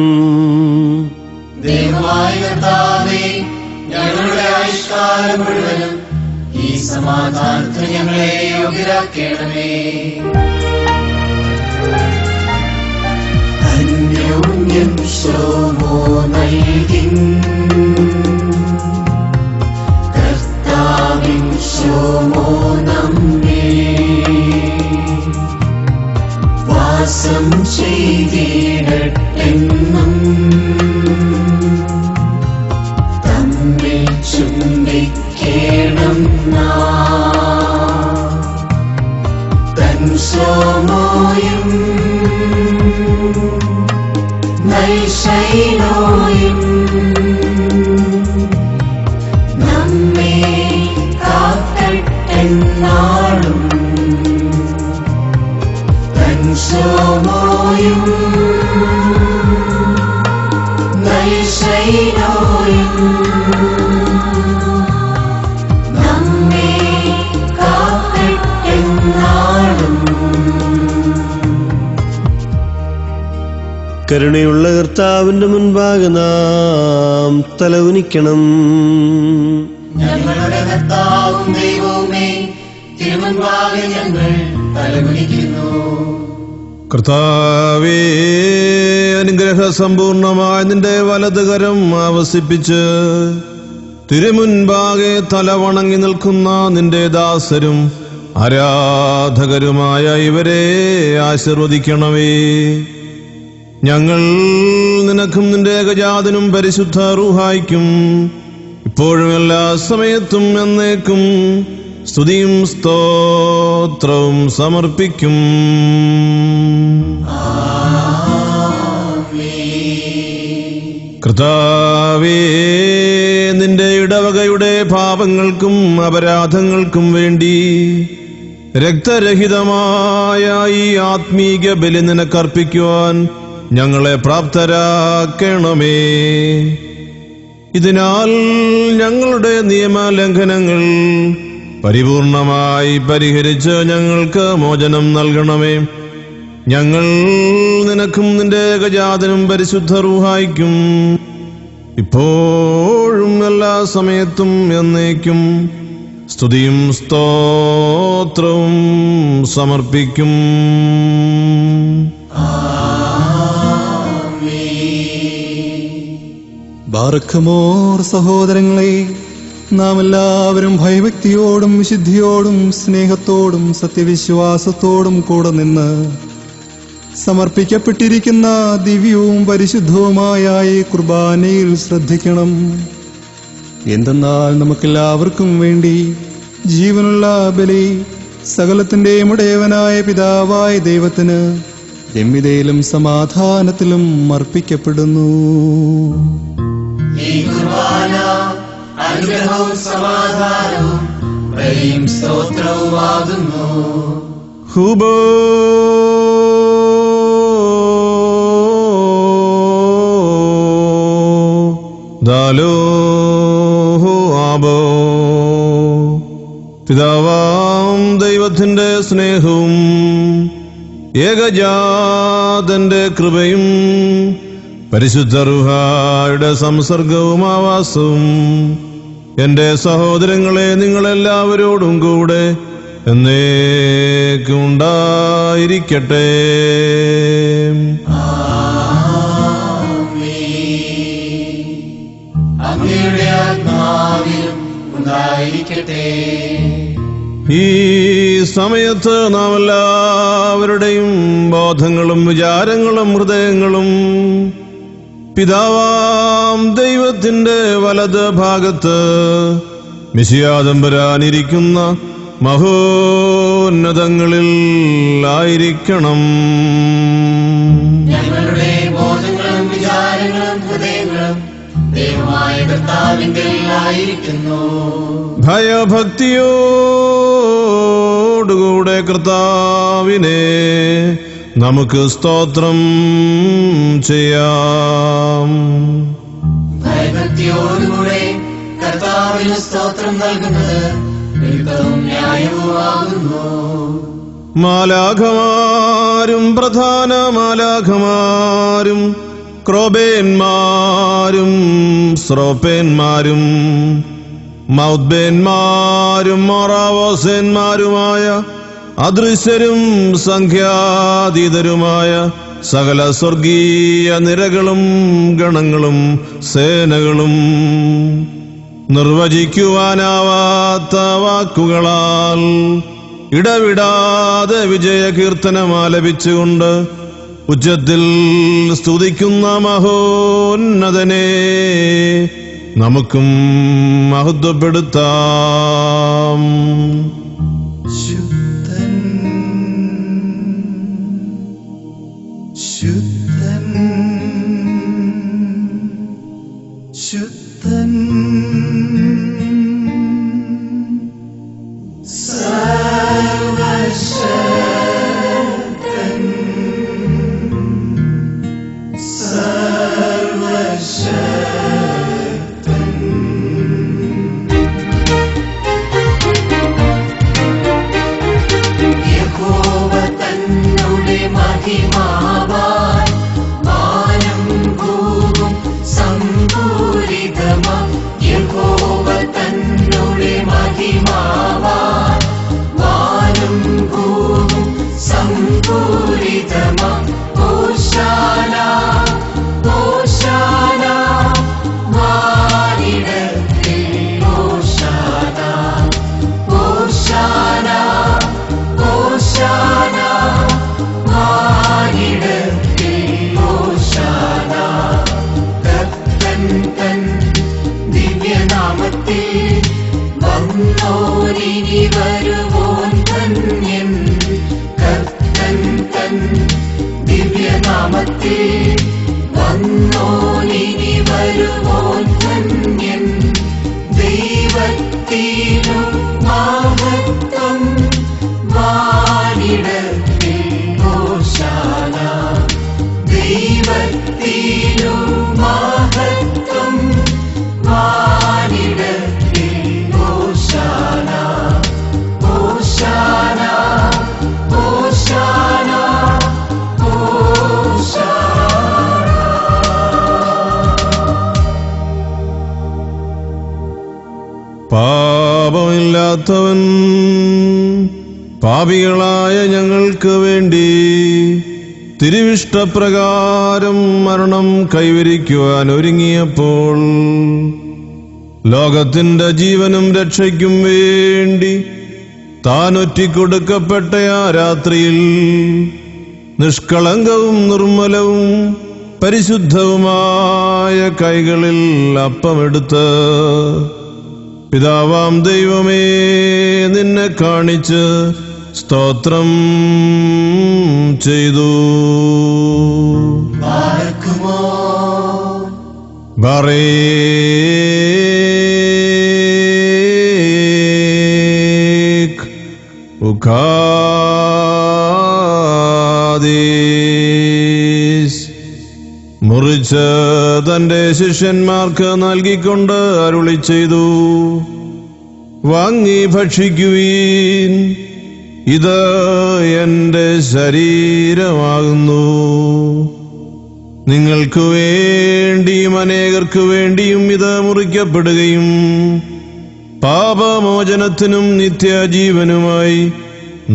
ദൈവമായ കർത്താവേ, ഞങ്ങളുടെ ആയുഷ്കാലം മുഴുവനും ഈ സമാധാനത്തിന് ഞങ്ങളെ യോഗ്യരാക്കണമേ. അന്യോന്യം ശോഭോ നൽകിൻ കർത്താവിൻ ശോഭോ നമ്മെ വാസം ചെയ്തിടട്ടെന്നും തമ്മിൽ ചുംബിക്കണം തൻ ശോമോയും നൈശൈനോയും നമ്മെ കാക്കട്ടെന്നാളും തൻ ശോമോയും നൈശൈനോയും നമ്മെ കാക്കട്ടെന്നാളും. കരുണയുള്ള കർത്താവിന്റെ മുൻപാകെ നാം തലകുനിക്കണം. ഞങ്ങളുടെ കർത്താവും ദൈവവുമേ, തിരുമുൻപാകെ ഞങ്ങൾ തലകുനിക്കുന്നു. കർത്താവേ, അനുഗ്രഹ സമ്പൂർണമായ നിന്റെ വലതുകരം ആവസിപ്പിച്ച് തിരുമുൻപാകെ തല വണങ്ങി നിൽക്കുന്ന നിന്റെ ദാസരും ആരാധകരുമായ ഇവരെ ആശീർവദിക്കണമേ. ഞങ്ങൾ നിനക്കും നിന്റെ ഏകജാതനും പരിശുദ്ധ റൂഹായ്ക്കും ഇപ്പോഴും എല്ലാ സമയത്തും എന്നേക്കും സ്തുതിയും സ്തോത്രവും സമർപ്പിക്കും. കർത്താവേ, നിന്റെ ഇടവകയുടെ പാപങ്ങൾക്കും അപരാധങ്ങൾക്കും വേണ്ടി രക്തരഹിതമായ ഈ ആത്മീക ബലി നിനക്കർപ്പിക്കുവാൻ ഞങ്ങളെ പ്രാപ്തരാക്കണമേ. ഇതിനാൽ ഞങ്ങളുടെ നിയമലംഘനങ്ങൾ പരിപൂർണമായി പരിഹരിച്ച് ഞങ്ങൾക്ക് മോചനം നൽകണമേ. ഞങ്ങൾ നിനക്കും നിന്റെ ഏകജാതനും പരിശുദ്ധ റൂഹായ്ക്കും ഇപ്പോഴും എല്ലാ സമയത്തും എന്നേക്കും സ്തുതിയും സ്തോത്രവും സമർപ്പിക്കും. ബാറഖമോർ സഹോദരങ്ങളെ, നാം എല്ലാവരും ഭയഭക്തിയോടും വിശുദ്ധിയോടും സ്നേഹത്തോടും സത്യവിശ്വാസത്തോടും കൂടെ നിന്ന് സമർപ്പിക്കപ്പെട്ടിരിക്കുന്ന ദിവ്യവും പരിശുദ്ധവുമായ ഈ കുർബാനയിൽ ശ്രദ്ധിക്കണം. എന്തെന്നാൽ നമുക്കെല്ലാവർക്കും വേണ്ടി ജീവനുള്ള ബലി സകലത്തിന്റെയും ഉടയവനായ പിതാവായ ദൈവത്തിന് രമ്യതയിലും സമാധാനത്തിലും അർപ്പിക്കപ്പെടുന്നു. ഈ കുർബാന അനുഗ്രഹവും സമാധാനവും ബലിയും സ്തോത്രവുമാകുന്നു. ഹുബോ ദാലോ ആബോ. പിതാവാം ദൈവത്തിന്റെ സ്നേഹവും ഏകജാതന്റെ കൃപയും പരിശുദ്ധ റൂഹായുടെ സംസർഗവും ആവാസവും എന്റെ സഹോദരങ്ങളെ നിങ്ങളെല്ലാവരോടും കൂടെ എന്നേക്കും ഉണ്ടായിരിക്കട്ടെ. അങ്ങയുടെ ആത്മാവിലും ഉണ്ടായിരിക്കട്ടെ. ഈ സമയത്ത് നാം എല്ലാവരുടെയും ബോധങ്ങളും വിചാരങ്ങളും ഹൃദയങ്ങളും പിതാവാം ദൈവത്തിന്റെ വലത് ഭാഗത്ത് മിശിഹാതമ്പുരാനിരിക്കുന്ന മഹോന്നതങ്ങളിൽ ആയിരിക്കണം. ഞങ്ങളുടെ ബോധങ്ങളും വിചാരങ്ങളും ഹൃദയങ്ങളും ദൈവമായ കർത്താവിന്റെ ആയിരിക്കുന്നു. ഭയഭക്തിയോടുകൂടെ കർത്താവിനെ നമുക്ക് സ്തോത്രം ചെയ്യാം. ഭയഭക്തിയോടുകൂടെ കർത്താവിന് സ്തോത്രം നൽകുന്നത് യുക്തവും ന്യായവുമാകുന്നു. മാലാഖമാരും പ്രധാന മാലാഖമാരും ക്രോബേന്മാരും സ്രോപ്പേന്മാരും മൗദ്ബേന്മാരും മൊറാവോസേന്മാരുമായ അദൃശ്യരും സംഖ്യാതീതരുമായ സകല സ്വർഗീയ നിരകളും ഗണങ്ങളും സേനകളും നിർവചിക്കുവാനാവാത്ത വാക്കുകളാൽ ഇടവിടാതെ വിജയകീർത്തനമാലപിച്ചുകൊണ്ട് ഉച്ചത്തിൽ സ്തുതിക്കുന്ന മഹോന്നതനെ നമുക്കും മഹത്വപ്പെടുത്താം. ശുദ്ധൻ ശുദ്ധൻ ശുദ്ധൻ സർവശക്തൻ സർവശക്തൻ. യഹോവ തന്നുടെ മഹിമാവാൻ വാനം ഭൂവും സമ്പൂരിതമാ ഇനി വരുവോൻ ധന്യൻ. ദൈവത്തിനു മഹത്വം വാനിടത്തിൽ ഹോശാന. ദൈവത്തിനു മഹത്വം വാനിടത്തിൽ ഹോശാന. ഹോശാന ഹോശാന പാപമില്ലാത്തവൻ പാപികളായ ഞങ്ങൾക്ക് വേണ്ടി തിരുവിഷ്ടപ്രകാരം മരണം കൈവരിക്കുവാൻ ഒരുങ്ങിയപ്പോൾ ലോകത്തിന്റെ ജീവനും രക്ഷയ്ക്കും വേണ്ടി താൻ ഒറ്റിക്കൊടുക്കപ്പെട്ട ആ രാത്രിയിൽ നിഷ്കളങ്കവും നിർമ്മലവും പരിശുദ്ധവുമായ കൈകളിൽ അപ്പമെടുത്ത്, പിതാവാം ദൈവമേ, നിന്നെ കാണിച്ച് സ്തോത്രം ചെയ്തു. ബറേക് ഉഖാദീസ്. മുറിച്ച് തന്റെ ശിഷ്യന്മാർക്ക് നൽകിക്കൊണ്ട് അരുളി ചെയ്തു, വാങ്ങി ഭക്ഷിക്കുവീൻ, ഇത് എന്റെ ശരീരമാകുന്നു. നിങ്ങൾക്കു വേണ്ടിയും അനേകർക്കു വേണ്ടിയും ഇത് മുറിക്കപ്പെടുകയും പാപമോചനത്തിനും നിത്യജീവനുമായി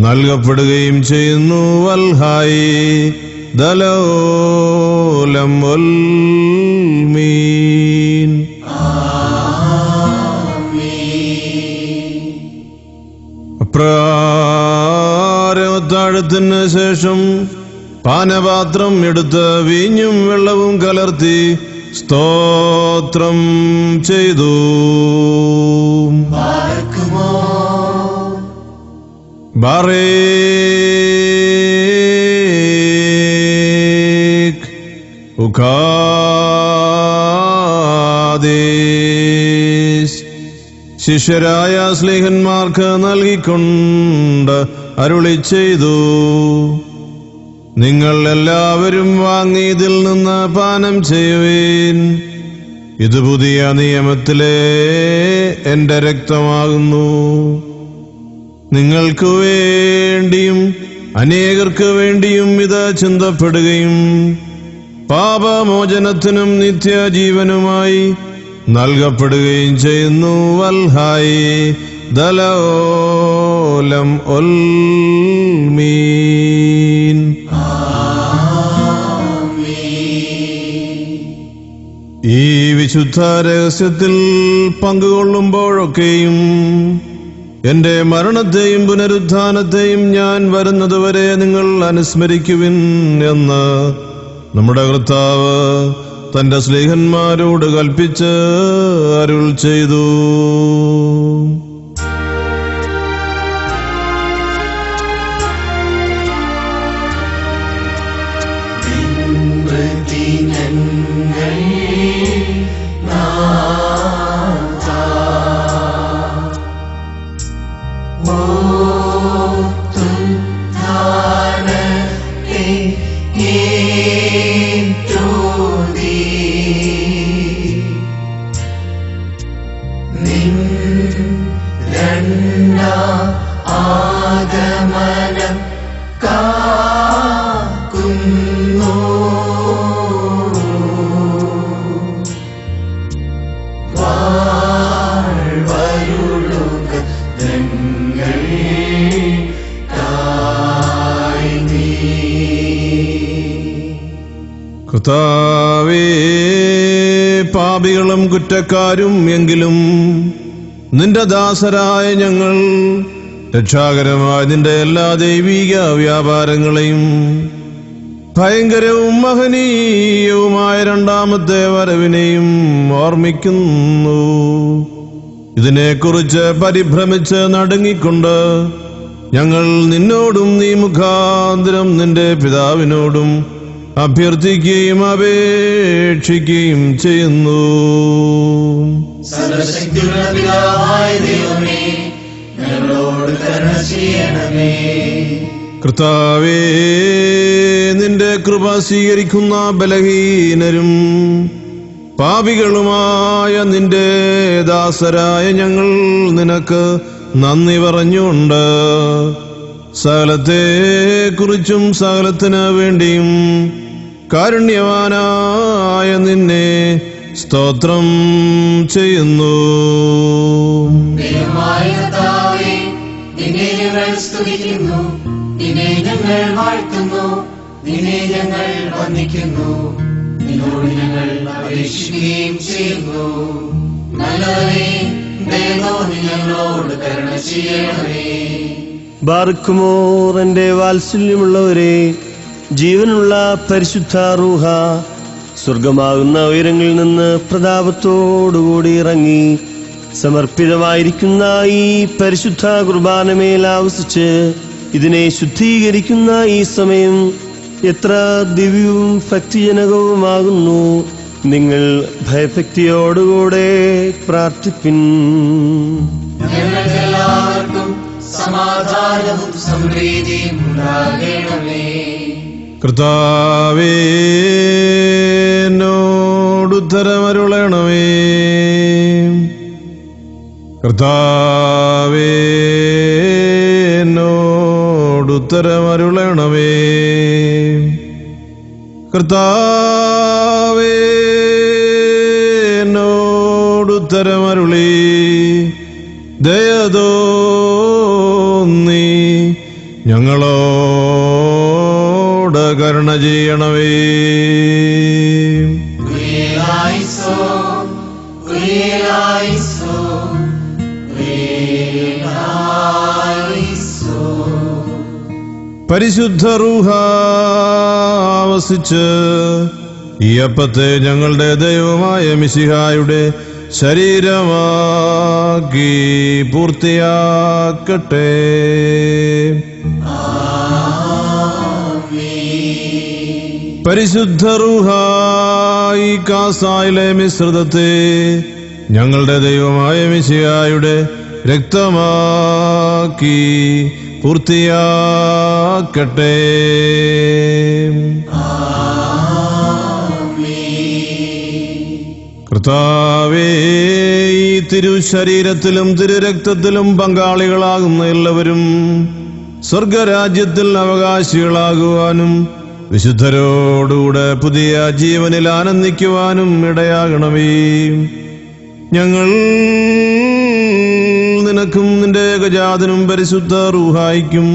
നൽകപ്പെടുകയും ചെയ്യുന്നു. വൽഹായി ദലോലം മീൻ. അപ്രകാരത്താഴത്തിന് ശേഷം പാനപാത്രം എടുത്ത് വീഞ്ഞും വെള്ളവും കലർത്തി സ്തോത്രം ചെയ്തു. ബറേക് ഉഖാദീസ്. ശിഷ്യരായ സ്ലേഹന്മാർക്ക് നൽകിക്കൊണ്ട് അരുളി ചെയ്തു, നിങ്ങൾ എല്ലാവരും വാങ്ങി ഇതിൽ നിന്ന് പാനം ചെയ്യുവീൻ. ഇത് പുതിയ നിയമത്തിലെ എന്റെ രക്തമാകുന്നു. നിങ്ങൾക്കു വേണ്ടിയും അനേകർക്ക് വേണ്ടിയും ഇത് ചിന്തപ്പെടുകയും പാപമോചനത്തിനും നിത്യജീവനുമായി നൽകപ്പെടുകയും ചെയ്യുന്നു. വൽഹായി ദലോലം മീൻ. ഈ വിശുദ്ധ രഹസ്യത്തിൽ പങ്കുകൊള്ളുമ്പോഴൊക്കെയും എന്റെ മരണത്തെയും പുനരുത്ഥാനത്തെയും ഞാൻ വരുന്നതുവരെ നിങ്ങൾ അനുസ്മരിക്കുവിൻ എന്ന് നമ്മുടെ കർത്താവ് തന്റെ സ്ലേഹന്മാരോട് കൽപ്പിച്ച് അരുൾ ചെയ്തു. ആഗമനം കാക്കുന്നു. വാഴ്വരുളുക ഞങ്ങൾ കർത്താവേ, പാപികളും കുറ്റക്കാരും എങ്കിലും നിന്റെ ദാസരായ ഞങ്ങൾ രക്ഷാകരമായ നിന്റെ എല്ലാ ദൈവിക വ്യാപാരങ്ങളെയും ഭയങ്കരവും മഹനീയവുമായ രണ്ടാമത്തെ വരവിനെയും ഓർമ്മിക്കുന്നു. ഇതിനെക്കുറിച്ച് പരിഭ്രമിച്ച് നടുങ്ങിക്കൊണ്ട് ഞങ്ങൾ നിന്നോടും നീ മുഖാന്തരം നിന്റെ പിതാവിനോടും അഭ്യർത്ഥിക്കുകയും അപേക്ഷിക്കുകയും ചെയ്യുന്നു. സർവശക്തിയുള്ള പിതാവായ ദൈവമേ, ഞങ്ങളോട് കരുണ ചെയ്യണമേ. കർത്താവേ, നിന്റെ കൃപ സ്വീകരിക്കുന്ന ബലഹീനരും പാപികളുമായ നിന്റെ ദാസരായ ഞങ്ങൾ നിനക്ക് നന്ദി പറഞ്ഞുകൊണ്ട് സകലത്തെക്കുറിച്ചും സകലത്തിന് വേണ്ടിയും കാരുണ്യവാനായ നിന്നെ സ്തോത്രം ചെയ്യുന്നു. ദൈവമായ കർത്താവേ, നിന്നെ ഞങ്ങൾ സ്തുതിക്കുന്നു, നിന്നെ ഞങ്ങൾ വാഴ്ത്തുന്നു, നിന്നെ ഞങ്ങൾ വന്ദിക്കുന്നു, നിന്നോട് ഞങ്ങൾ അപേക്ഷിക്കുകയും ചെയ്യുന്നു. നല്ലവനേ, ദയതോന്നി ഞങ്ങളോട് കരുണ ചെയ്യണമേ. ബാർക്കുമോർ എന്റെ വാത്സല്യമുള്ളവരെ, ജീവനുള്ള പരിശുദ്ധ റൂഹ സ്വർഗമാകുന്ന ഉയരങ്ങളിൽ നിന്ന് പ്രതാപത്തോടുകൂടി ഇറങ്ങി സമർപ്പിതമായിരിക്കുന്ന ഈ പരിശുദ്ധ കുർബാനമേൽ ആവസിച്ച് ഇതിനെ ശുദ്ധീകരിക്കുന്ന ഈ സമയം എത്ര ദിവ്യവും ഭക്തിജനകവുമാകുന്നു. നിങ്ങൾ ഭയഭക്തിയോടുകൂടെ പ്രാർത്ഥിപ്പിൻ. ഞങ്ങൾക്കെല്ലാവർക്കും സമാധാനവും സമൃദ്ധിയും ഉണ്ടാകണമേ. കർത്താവേ, എന്നോടുത്തരമരുളണമേ. കർത്താവേ, എന്നോടുത്തരമരുളണമേ. കർത്താവേ, എന്നോടുത്തരമരുളി ദയതോന്നി ഞങ്ങളോട് കരുണ ചെയ്യണമേ. കുരിയലായിസോ, കുരിയലായിസോ, കുരിയലായിസോ. പരിശുദ്ധ റൂഹ ആവസിച്ച് ഈ അപ്പത്തെ ഞങ്ങളുടെ ദൈവമായ മിശിഹായുടെ ശരീരമാക്കി പൂർത്തിയാക്കട്ടെ. പരിശുദ്ധ റൂഹ ഈ കാസായിലെ മിശ്രിതത്തെ ഞങ്ങളുടെ ദൈവമായ മിശിഹായുടെ രക്തമാക്കി പൂർത്തിയാക്കട്ടെ. കർത്താവേ, ഈ തിരുശരീരത്തിലും തിരുരക്തത്തിലും പങ്കാളികളാകുന്ന എല്ലാവരും സ്വർഗരാജ്യത്തിൽ അവകാശികളാകുവാനും വിശുദ്ധരോടുകൂടെ പുതിയ ജീവനിൽ ആനന്ദിക്കുവാനും ഇടയാകണമേ. ഞങ്ങൾ നിനക്കും നിന്റെ ഏകജാതനും പരിശുദ്ധ റൂഹായിക്കും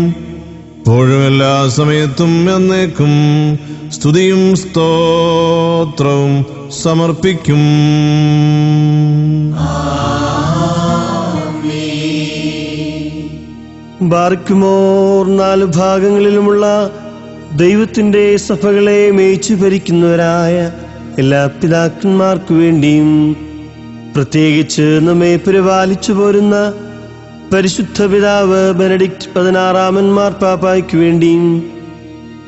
ഇപ്പോഴും എല്ലാ സമയത്തും എന്നേക്കും സ്തുതിയും സ്തോത്രവും സമർപ്പിക്കും. ബാർക്കുമോർ 4 ഭാഗങ്ങളിലുമുള്ള ദൈവത്തിന്റെ സഭകളെ മേയിച്ചു ഭരിക്കുന്നവരായ എല്ലാ പിതാക്കന്മാർക്കു വേണ്ടിയും പ്രത്യേകിച്ച് നമ്മെ പരിപാലിച്ചു പോരുന്ന പരിശുദ്ധ പിതാവ് ബെനഡിക്റ്റ് 16 മാർപ്പാപ്പായ്ക്കു വേണ്ടിയും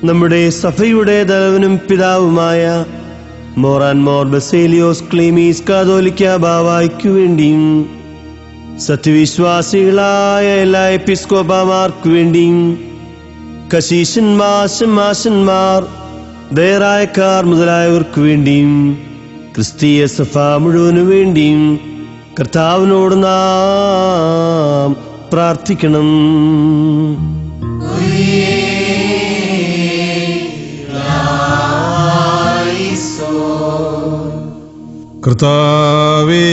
നമ്മുടെ സഭയുടെ തലവനും പിതാവുമായ മോറാൻ മോർ ബസേലിയോസ് ക്ലീമീസ് കാതോലിക്ക ബാവായ്ക്കു വേണ്ടിയും സത്യവിശ്വാസികളായ എല്ലാ എപ്പിസ്കോപ്പമാർക്കു വേണ്ടിയും കശീശന്മാർ, ശമാശന്മാർ, ദേറായക്കാർ മുതലായവർക്കു വേണ്ടിയും ക്രിസ്തീയ സഭ മുഴുവനു വേണ്ടിയും കർത്താവിനോട് നാം പ്രാർത്ഥിക്കണം. കർത്താവേ,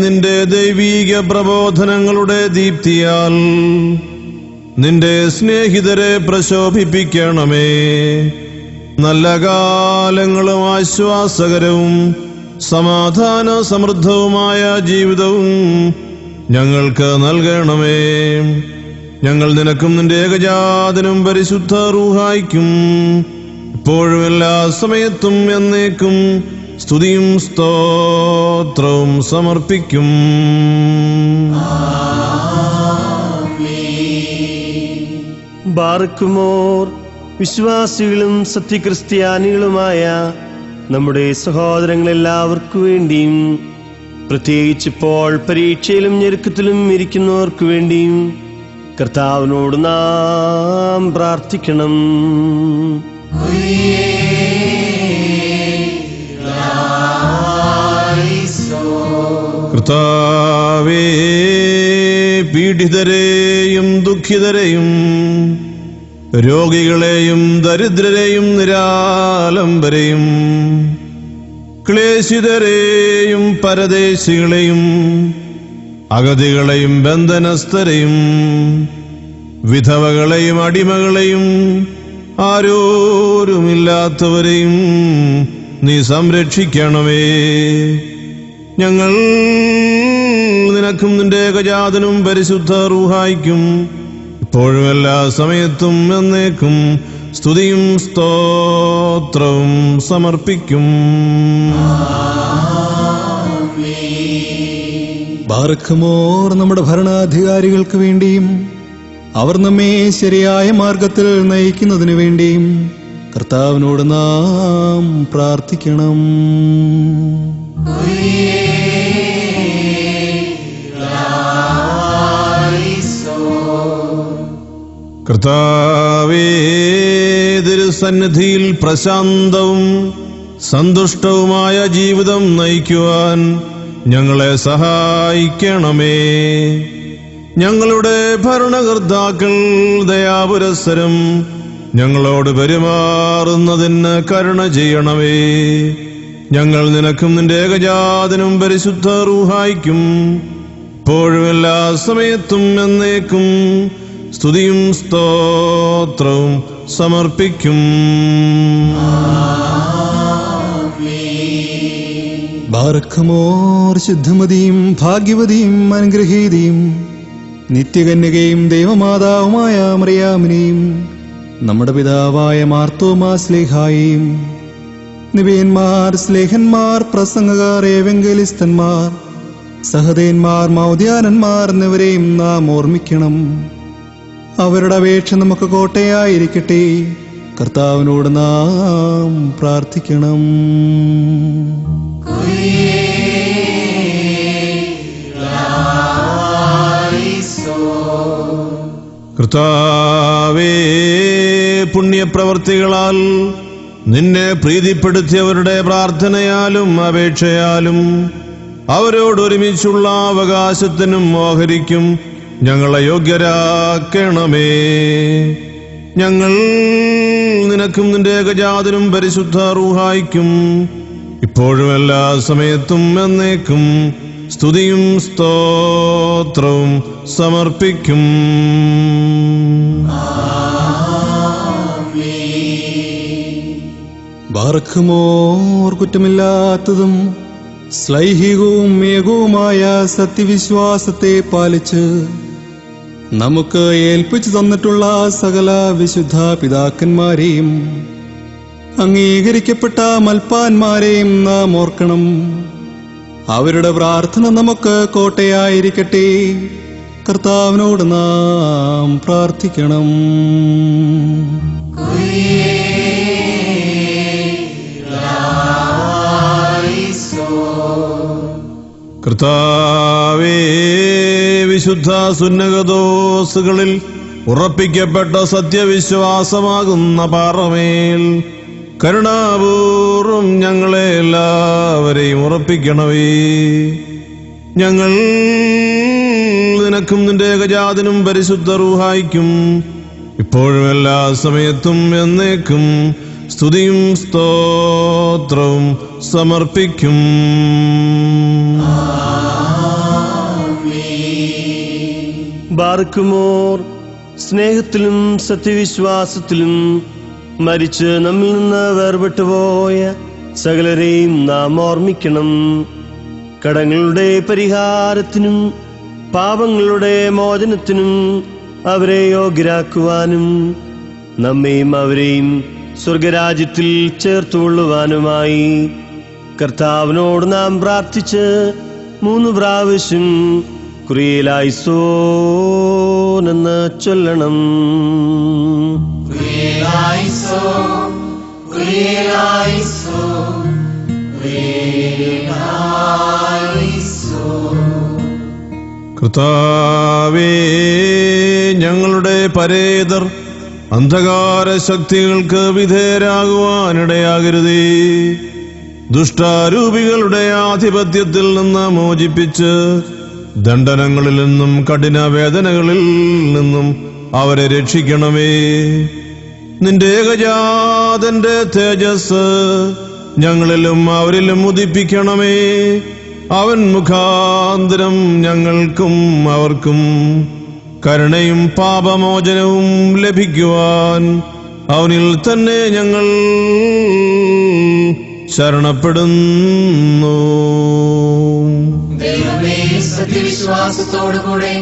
നിന്റെ ദൈവീക പ്രബോധനങ്ങളുടെ ദീപ്തിയാൽ നിന്റെ സ്നേഹിതരെ പ്രശോഭിപ്പിക്കണമേ. നല്ല കാലങ്ങളും ആശ്വാസകരവും സമാധാന സമൃദ്ധവുമായ ജീവിതവും ഞങ്ങൾക്ക് നൽകണമേ. ഞങ്ങൾ നിനക്കും നിന്റെ ഏകജാതനും പരിശുദ്ധ റൂഹായിക്കും ഇപ്പോഴും എല്ലാ സമയത്തും എന്നേക്കും സ്തുതിയും സ്തോത്രവും സമർപ്പിക്കും. ബാർക്കുമോർ വിശ്വാസികളും സത്യക്രിസ്ത്യാനികളുമായ നമ്മുടെ സഹോദരങ്ങളെല്ലാവർക്കു വേണ്ടിയും, പ്രത്യേകിച്ചിപ്പോൾ പരീക്ഷയിലും ഞെരുക്കത്തിലും ഇരിക്കുന്നവർക്കു വേണ്ടിയും കർത്താവിനോട് നാം പ്രാർത്ഥിക്കണം. കർത്താവേ, പീഡിതരെയും ദുഃഖിതരെയും രോഗികളെയും ദരിദ്രരെയും നിരാലംബരെയും ക്ലേശിതരെയും പരദേശികളെയും അഗതികളെയും ബന്ധനസ്ഥരെയും വിധവകളെയും അടിമകളെയും ആരോരുമില്ലാത്തവരെയും നീ സംരക്ഷിക്കണമേ. ഞങ്ങൾ നിനക്കും നിന്റെ ഏകജാതനും പരിശുദ്ധ റൂഹായിക്കും ഇപ്പോഴും എല്ലാ സമയത്തും എന്നേക്കും സ്തുതിയും സ്തോത്രവും സമർപ്പിക്കും. ബാറഖ്മോർ നമ്മുടെ ഭരണാധികാരികൾക്ക് വേണ്ടിയും അവർ നമ്മെ ശരിയായ മാർഗത്തിൽ നയിക്കുന്നതിനു വേണ്ടിയും കർത്താവിനോട് നാം പ്രാർത്ഥിക്കണം. കർത്താവേ, തിരുസന്നിധിയിൽ പ്രശാന്തവും സന്തുഷ്ടവുമായ ജീവിതം നയിക്കുവാൻ ഞങ്ങളെ സഹായിക്കണമേ. ഞങ്ങളുടെ ഭരണകർത്താക്കൾ ദയാപുരസ്സരം ഞങ്ങളോട് പെരുമാറുന്നതിന് കരുണ ചെയ്യണമേ. ഞങ്ങൾ നിനക്കും നിന്റെ ഏകജാതനും പരിശുദ്ധ റൂഹായിക്കും ഇപ്പോഴും എല്ലാ സമയത്തും എന്നേക്കും സ്തുതിയും സ്തോത്രവും സമർപ്പിക്കും. ബാറഖ്മോർ ശുദ്ധമതിയും ഭാഗ്യവതിയും അനുഗ്രഹീതയും നിത്യകന്യകയും ദൈവമാതാവുമായ മറിയാമിനെയും നമ്മുടെ പിതാവായ മാർത്തോമാ സ്ലേഹായെയും നിബിയന്മാർ, സ്ലേഹന്മാർ, പ്രസംഗകർ, ഏവെങ്കലിസ്തന്മാർ, സഹദേന്മാർ, മൗദ്യാനന്മാർ എന്നിവരെയും നാം ഓർമ്മിക്കണം. അവരുടെ അപേക്ഷ നമുക്ക് കോട്ടയായിരിക്കട്ടെ. കർത്താവിനോട് നാം പ്രാർത്ഥിക്കണം. കർത്താവേ, പുണ്യപ്രവർത്തികളാൽ നിന്നെ പ്രീതിപ്പെടുത്തിയവരുടെ പ്രാർത്ഥനയാലും അപേക്ഷയാലും അവരോടൊരുമിച്ചുള്ള അവകാശത്തിനും ഓഹരിക്കും ഞങ്ങളെ യോഗ്യരാക്കണമേ. ഞങ്ങൾ നിനക്കും നിന്റെ ഏകജാതനും പരിശുദ്ധ റൂഹായിക്കും ഇപ്പോഴും എല്ലാ സമയത്തും എന്നേക്കും സ്തുതിയും സ്തോത്രവും സമർപ്പിക്കും. ബാറഖ്മോർ കുറ്റമില്ലാത്തതും ശ്ലൈഹികവും ഏകവുമായ സത്യവിശ്വാസത്തെ പാലിച്ച് നമുക്ക് ഏൽപ്പിച്ചു തന്നിട്ടുള്ള സകല വിശുദ്ധ പിതാക്കന്മാരെയും അംഗീകരിക്കപ്പെട്ട മൽപ്പാന്മാരെയും നാം ഓർക്കണം. അവരുടെ പ്രാർത്ഥന നമുക്ക് കോട്ടയായിരിക്കട്ടെ. കർത്താവിനോട് നാം പ്രാർത്ഥിക്കണം. കർത്താവേ, വിശുദ്ധ സുന്നകദോസുകളിൽ ഉറപ്പിക്കപ്പെട്ട സത്യവിശ്വാസമാകുന്ന പാറമേൽ കരുണാപൂർവം ഞങ്ങളെ എല്ലാവരെയും ഉറപ്പിക്കണമേ. ഞങ്ങൾ നിനക്കും നിന്റെ ഏകജാതനും പരിശുദ്ധ റൂഹായിക്കും ഇപ്പോഴും എല്ലാ സമയത്തും എന്നേക്കും സ്തുതിയും സ്തോത്രവും സമർപ്പിക്കും. ബാർക്കുമോർ സ്നേഹത്തിലും സത്യവിശ്വാസത്തിലും മരിച്ച് നമ്മിൽ നിന്ന് വേർപെട്ടുപോയ സകലരെയും നാം ഓർമ്മിക്കണം. കടങ്ങളുടെ പരിഹാരത്തിനും പാപങ്ങളുടെ മോചനത്തിനും അവരെ യോഗ്യരാക്കുവാനും നമ്മെയും അവരെയും സ്വർഗരാജ്യത്തിൽ ചേർത്തുകൊള്ളുവാനുമായി കർത്താവിനോട് നാം പ്രാർത്ഥിച്ച് 3 പ്രാവശ്യം കുരിയലായിസോൻ എന്ന് ചൊല്ലണം. കുരിയലായിസോൻ, കുരിയലായിസോൻ, കുരിയലായിസോൻ. കർത്താവേ, ഞങ്ങളുടെ പരേതർ അന്ധകാര ശക്തികൾക്ക് വിധേയരാകുവാനിടയാകരുതേ. ദുഷ്ടാരൂപികളുടെ ആധിപത്യത്തിൽ നിന്ന് മോചിപ്പിച്ച് ദണ്ഡനങ്ങളിൽ നിന്നും കഠിന വേദനകളിൽ നിന്നും അവരെ രക്ഷിക്കണമേ. നിന്റെ ഏകജാതന്റെ തേജസ് ഞങ്ങളിലും അവരിലും ഉദിപ്പിക്കണമേ. അവൻ മുഖാന്തരം ഞങ്ങൾക്കും അവർക്കും കരുണയും പാപമോചനവും ലഭിക്കുവാൻ അവനിൽ തന്നെ ഞങ്ങൾ ശരണപ്പെടുന്നു. ദൈവമേ, സത്യവിശ്വാസത്തോടുകൂടെ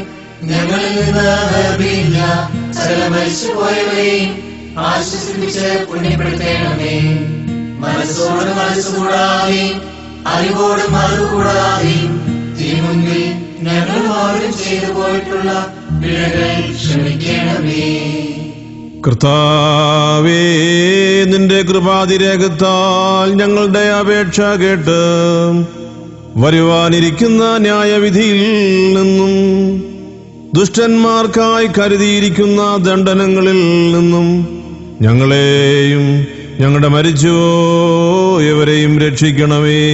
ഞങ്ങളിൽ നിന്ന് വേർപിരിഞ്ഞ സകല മരിച്ചുപോയവരെയും ആശ്വസിപ്പിച്ച് പുണ്യപ്പെടുത്തേണമേ. മനസ്സോട് മനസ്സുകൂടാതെയും അറിവോട് അറിവ് കൂടാതെയും തിരുമുൻപിൽ ഞങ്ങളോടും ചെയ്തു പോയിട്ടുള്ള പിഴകൾ ക്ഷമിക്കണമേ. കർത്താവേ, നിന്റെ കൃപാതിരേകത്താൽ ഞങ്ങളുടെ അപേക്ഷ കേട്ട് വരുവാനിരിക്കുന്ന ന്യായവിധിയിൽ നിന്നും ദുഷ്ടന്മാർക്കായി കരുതിയിരിക്കുന്ന ദണ്ഡനങ്ങളിൽ നിന്നും ഞങ്ങളെയും ഞങ്ങളുടെ മരിച്ചുപോയവരെയും രക്ഷിക്കണമേ.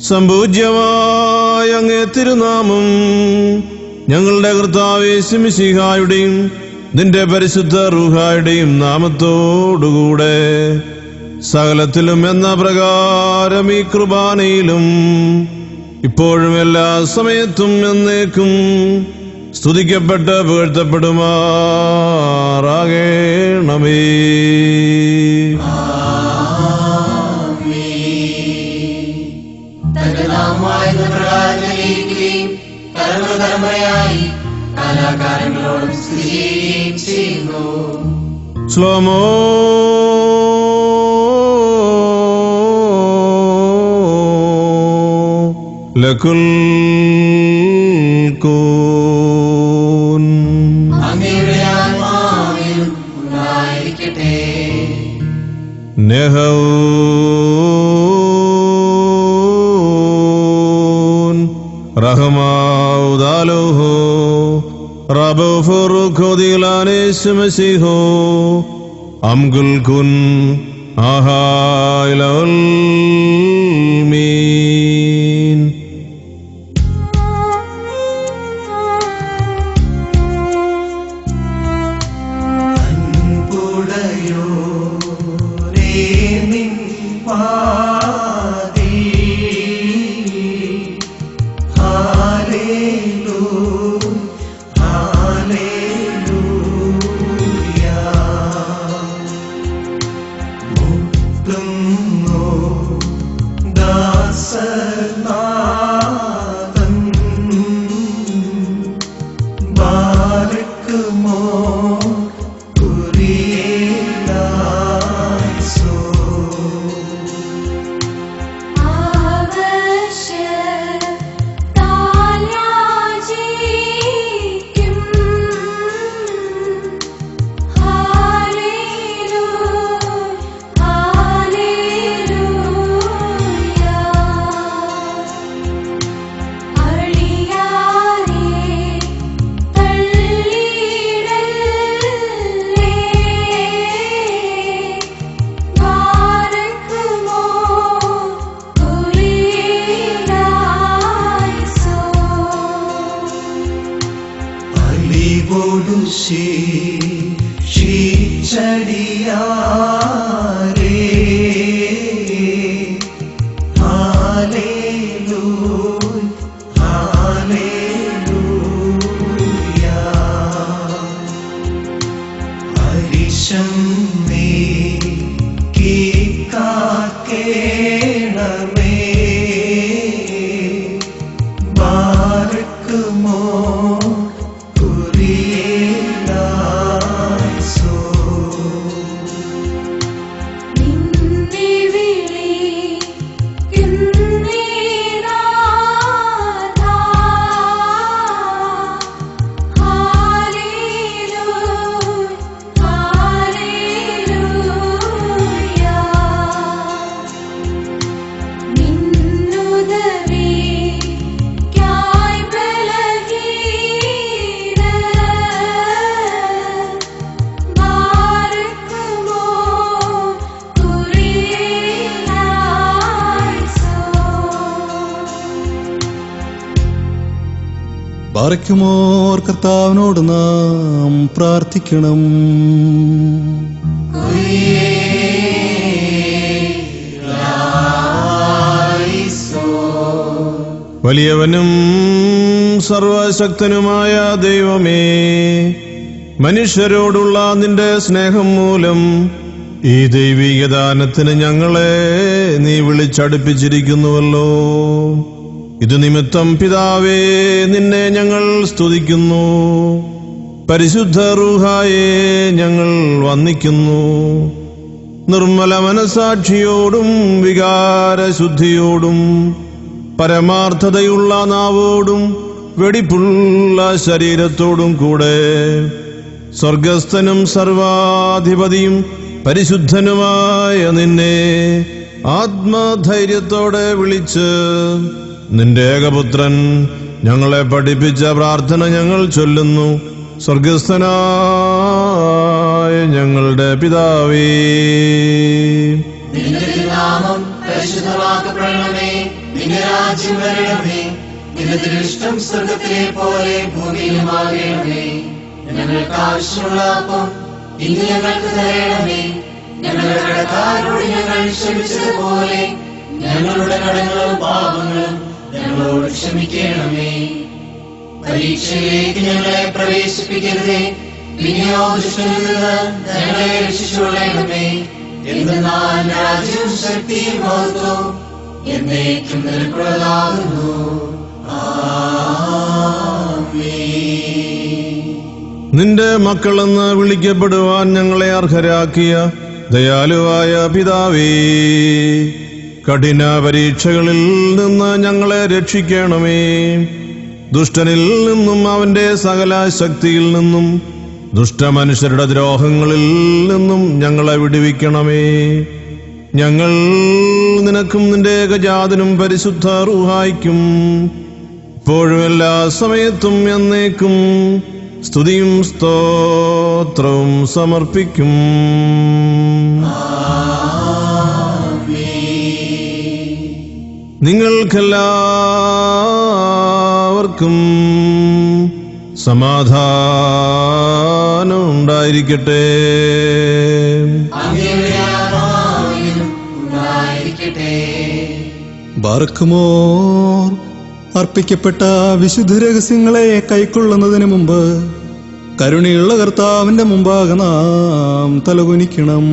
സംപൂജ്യമായ അങ്ങേ തിരുനാമം ഞങ്ങളുടെ കർത്താവേ മിശിഹായുടെയും നിന്റെ പരിശുദ്ധ റൂഹായുടെയും നാമത്തോടുകൂടെ സകലത്തിലും എന്ന പ്രകാരം ഈ കുർബാനയിലും ഇപ്പോഴും എല്ലാ സമയത്തും എന്നേക്കും സ്തുതിക്കപ്പെട്ട് പുകഴ്ത്തപ്പെടുമാറാകണമേ. തന്റെ നാമമായിരുന്ന പ്രകാരം തലമുറയായി കലാകാരങ്ങളോടും സ്തുതി ചെയ്യുകയും ചെയ്യുന്നു. ശ്ലോമോ ലകുൽ കൂൻ. അങ്ങയുടെ ആത്മാവിലും ഉണ്ടായിരിക്കട്ടെ. നെഹൂൻ റഹ്മൗദാലുഹു റബുഫുറുഖുദിലാനേശു മസിഹു അംഗുൽ കുൻ ആഹായിലൽ മീൻ. അൻപുടയോരേ നിൻ പാദി ഹല്ലേലൂയ ഹല്ലേലൂയ. മുത്തുന്നു ദാസനാഥൻ ബാരക്കുമോ കുരിയേലായിസോ. അലിവോടു ശീച്ചടിയാരേ ഹല്ലേലൂയ ഹല്ലേലൂയ. ഹരിശം നീ കാക്കേണമേ ബാരക്കുമോ കുരിയേലായിസോ. നിന്നെ വിളിക്കുന്നേ പാറയ്ക്കുമോർ കർത്താവിനോട് നാം പ്രാർത്ഥിക്കണം. വലിയവനും സർവശക്തനുമായ ദൈവമേ, മനുഷ്യരോടുള്ള നിന്റെ സ്നേഹം മൂലം ഈ ദൈവിക ദാനത്തിന് ഞങ്ങളെ നീ വിളിച്ചടുപ്പിച്ചിരിക്കുന്നുവല്ലോ. ഇത് നിമിത്തം പിതാവേ, നിന്നെ ഞങ്ങൾ സ്തുതിക്കുന്നു. പരിശുദ്ധ റൂഹായെ ഞങ്ങൾ വന്ദിക്കുന്നു. നിർമ്മല മനസാക്ഷിയോടും വികാരശുദ്ധിയോടും പരമാർത്ഥതയുള്ള നാവോടും വെടിപ്പുള്ള ശരീരത്തോടും കൂടെ സ്വർഗസ്ഥനും സർവാധിപതിയും പരിശുദ്ധനുമായ നിന്നെ ആത്മധൈര്യത്തോടെ വിളിച്ച് നിന്റെ ഏകപുത്രൻ ഞങ്ങളെ പഠിപ്പിച്ച പ്രാർത്ഥന ഞങ്ങൾ ചൊല്ലുന്നു. സ്വർഗസ്ഥനായ ഞങ്ങളുടെ പിതാവേ, നിന്റെ തിരുനാമം പരിശുദ്ധമാക്കപ്പെടണമേ. നിന്റെ രാജ്യം വരണമേ. നിന്റെ തിരുഷ്ടം സ്വർഗത്തിലെ പോലെ ഭൂമിയിലുമാകണമേ. ഞങ്ങൾക്ക് ആവശ്യമുള്ള അപ്പം ഇന്ന് ഞങ്ങൾക്ക് തരണമേ. ഞങ്ങളുടെ കടക്കാരോട് ഞങ്ങൾ ക്ഷമിച്ചതുപോലെ ഞങ്ങളുടെ കടങ്ങളും പാപങ്ങളും ഞങ്ങളോട് ക്ഷമിക്കണമേ. പരീക്ഷയിലേക്ക് ഞങ്ങളെ പ്രവേശിപ്പിക്കരുതേ, പിന്നെയോ ദുഷ്ടനിൽ നിന്ന് ഞങ്ങളെ രക്ഷിച്ചുകൊള്ളണമേ. എന്തെന്നാൽ രാജ്യവും ശക്തിയും മഹത്വവും എന്നേക്കും നിനക്കുള്ളതാകുന്നു. ആമേൻ. നിന്റെ മക്കളെന്ന് വിളിക്കപ്പെടുവാൻ ഞങ്ങളെ അർഹരാക്കിയ ദയാലുവായ പിതാവേ, കഠിന പരീക്ഷകളിൽ നിന്ന് ഞങ്ങളെ രക്ഷിക്കണമേ. ദുഷ്ടനിൽ നിന്നും അവന്റെ സകല ശക്തിയിൽ നിന്നും ദുഷ്ടമനുഷ്യരുടെ ദ്രോഹങ്ങളിൽ നിന്നും ഞങ്ങളെ വിടുവിക്കണമേ. ഞങ്ങൾ നിനക്കും നിന്റെ ഏകജാതനും പരിശുദ്ധ റൂഹായ്ക്കും ഇപ്പോഴും എല്ലാ സമയത്തും എന്നേക്കും സ്തുതിയും സ്തോത്രവും സമർപ്പിക്കും. നിങ്ങൾക്കെല്ലാവർക്കും സമാധാനം ഉണ്ടായിരിക്കട്ടെ. ബാറക്കുമോർ അർപ്പിക്കപ്പെട്ട വിശുദ്ധ രഹസ്യങ്ങളെ കൈക്കൊള്ളുന്നതിന് മുമ്പ് കരുണയുള്ള കർത്താവിന്റെ മുമ്പാകെ നാം തലകുനിക്കണം.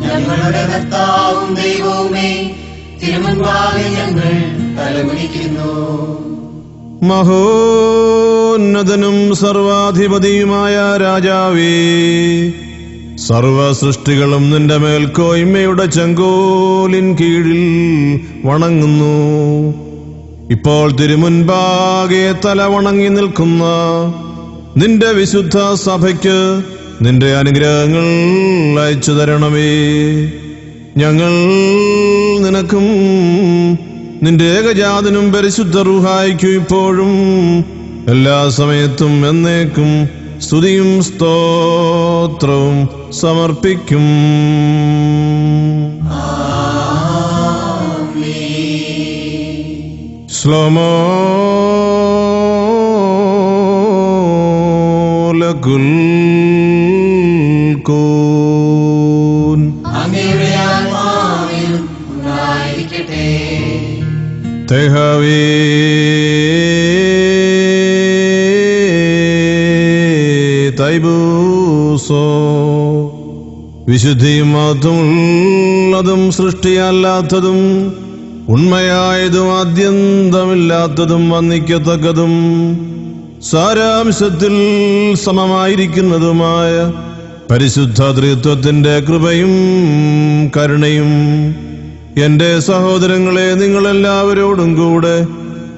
ഞങ്ങളുടെ കർത്താവും ദൈവവുമേ, തിരുമുൻപാകെ ഞങ്ങൾ തലകുനിക്കുന്നു. മഹോന്നതനും സർവാധിപതിയുമായ രാജാവേ, സർവസൃഷ്ടികളും നിന്റെ മേൽക്കോയ്മയുടെ ചെങ്കോലിൻ കീഴിൽ വണങ്ങുന്നു. ഇപ്പോൾ തിരുമുൻപാകെ തല വണങ്ങി നിൽക്കുന്ന നിന്റെ വിശുദ്ധ സഭയ്ക്ക് നിന്റെ അനുഗ്രഹങ്ങൾ അയച്ചു തരണമേ. ഞങ്ങൾ നിനക്കും നിന്റെ ഏകജാതനും പരിശുദ്ധ റൂഹായ്ക്കും ഇപ്പോഴും എല്ലാ സമയത്തും എന്നേക്കും സ്തുതിയും സ്തോത്രവും സമർപ്പിക്കും. ശ്ലോമോ ലകുൽ കൂൻ. അങ്ങയുടെ ആത്മാവിലും ഉണ്ടായിരിക്കട്ടെ. തെഹവേ തൈബൂസോ. വിശുദ്ധിയും മഹത്വമുള്ളതും സൃഷ്ടിയല്ലാത്തതും ഉണ്മയായതും ആദ്യന്തമില്ലാത്തതും വന്ദിക്കത്തക്കതും സാരാംശത്തിൽ സമമായിരിക്കുന്നതുമായ പരിശുദ്ധ ത്രിത്വത്തിന്റെ കൃപയും കരുണയും എന്റെ സഹോദരങ്ങളെ നിങ്ങളെല്ലാവരോടും കൂടെ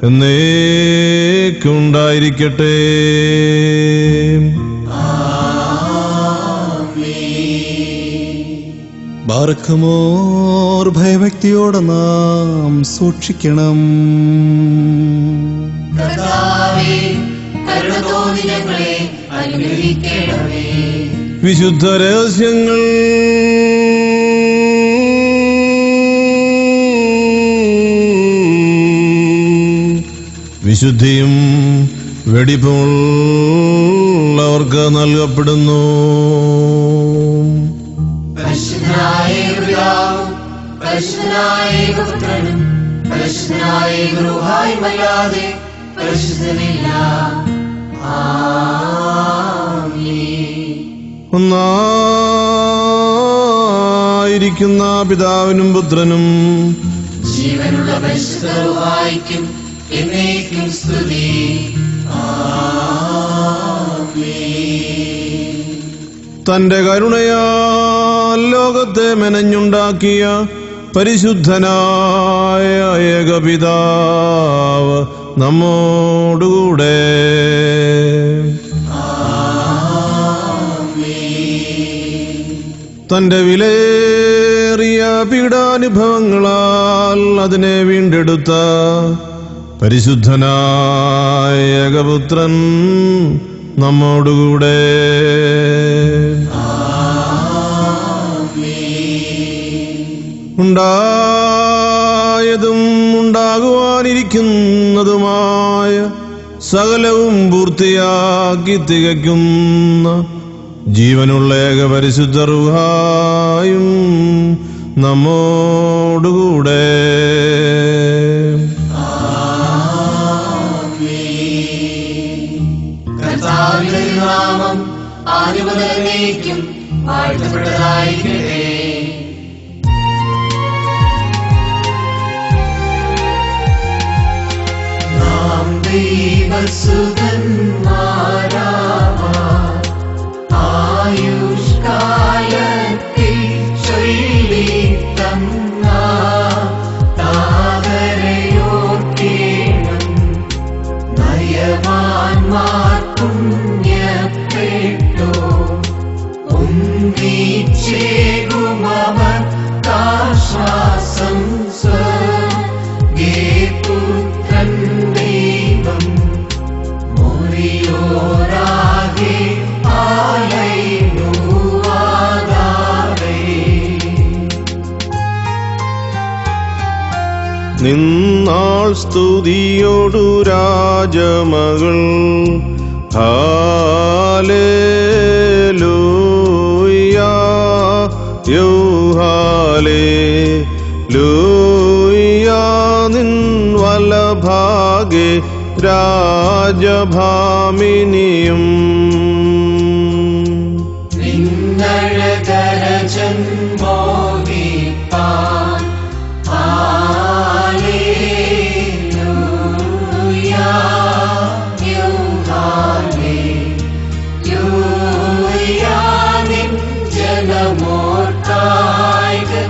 എന്നേക്കും ഉണ്ടായിരിക്കട്ടെ. ബാറക്കുമോർ ഭയഭക്തിയോടെ നാം സൂക്ഷിക്കണം. കർത്താവേ, കരുണ തോന്നി ഞങ്ങളെ അനുഗ്രഹിക്കണമേ. വിശുദ്ധ രഹസ്യങ്ങൾ വിശുദ്ധിയും വെടിപ്പുള്ളവർക്ക് നൽകപ്പെടുന്നു. പരിശുദ്ധനായ പിതാവും പരിശുദ്ധനായ പുത്രനും പരിശുദ്ധനായ റൂഹായുമല്ലാതെ പരിശുദ്ധനില്ല. ആമേൻ. ഒന്നായിരിക്കുന്ന പിതാവിനും പുത്രനും ജീവനുള്ള പരിശുദ്ധ റൂഹായ്ക്കും എന്നേക്കും സ്തുതി. ആമേൻ. തന്റെ കരുണയാൽ ലോകത്തെ മെനഞ്ഞുണ്ടാക്കിയ പരിശുദ്ധനായ ഏകപിതാവ് നമ്മോടുകൂടെ. തന്റെ വിലയേറിയ പീഡാനുഭവങ്ങളാൽ അതിനെ വീണ്ടെടുത്ത പരിശുദ്ധനായ ഏകപുത്രൻ നമ്മോടുകൂടെ. ഉണ്ടായതും ഉണ്ടാകുവാനിരിക്കുന്നതുമായ സകലവും പൂർത്തിയാക്കി തികയ്ക്കുന്ന ജീവനുള്ള ഏകപരിശുദ്ധ റൂഹായും നമ്മോടുകൂടെ. കർത്താവിന്റെ നാമം ആദിമുതലേക്കും വാഴ്ത്തപ്പെട്ടതായിരിക്കട്ടെ. നാം ദൈവസുതന്മാരാവാൻ ആയുഷ്കാലത്തിൽ ചൊല്ലിത്തന്ന താതരയോർക്കേണം. നയവാൻമാർ പുണ്യപ്പെട്ടോ ഒന്നിച്ചേകുമവർ കാശ്വാസം സ്വേ പുത്രൻ ദൈവം മൊറിയോരാകെ ആലയിലുവാതാവേ. നിന്നാൾ സ്തുതിയോടു രാജമകൾ ഹാലേലൂയാ ഹാലേലൂയാ. നിൻ വലഭാഗെ രാജഭാമിനിയും നിന്നഴകരജന്മോഹിപ്പാൻ ഹല്ലേലൂയാ ഹല്ലേലൂയാ. നിൻ ജനമോർക്കായിക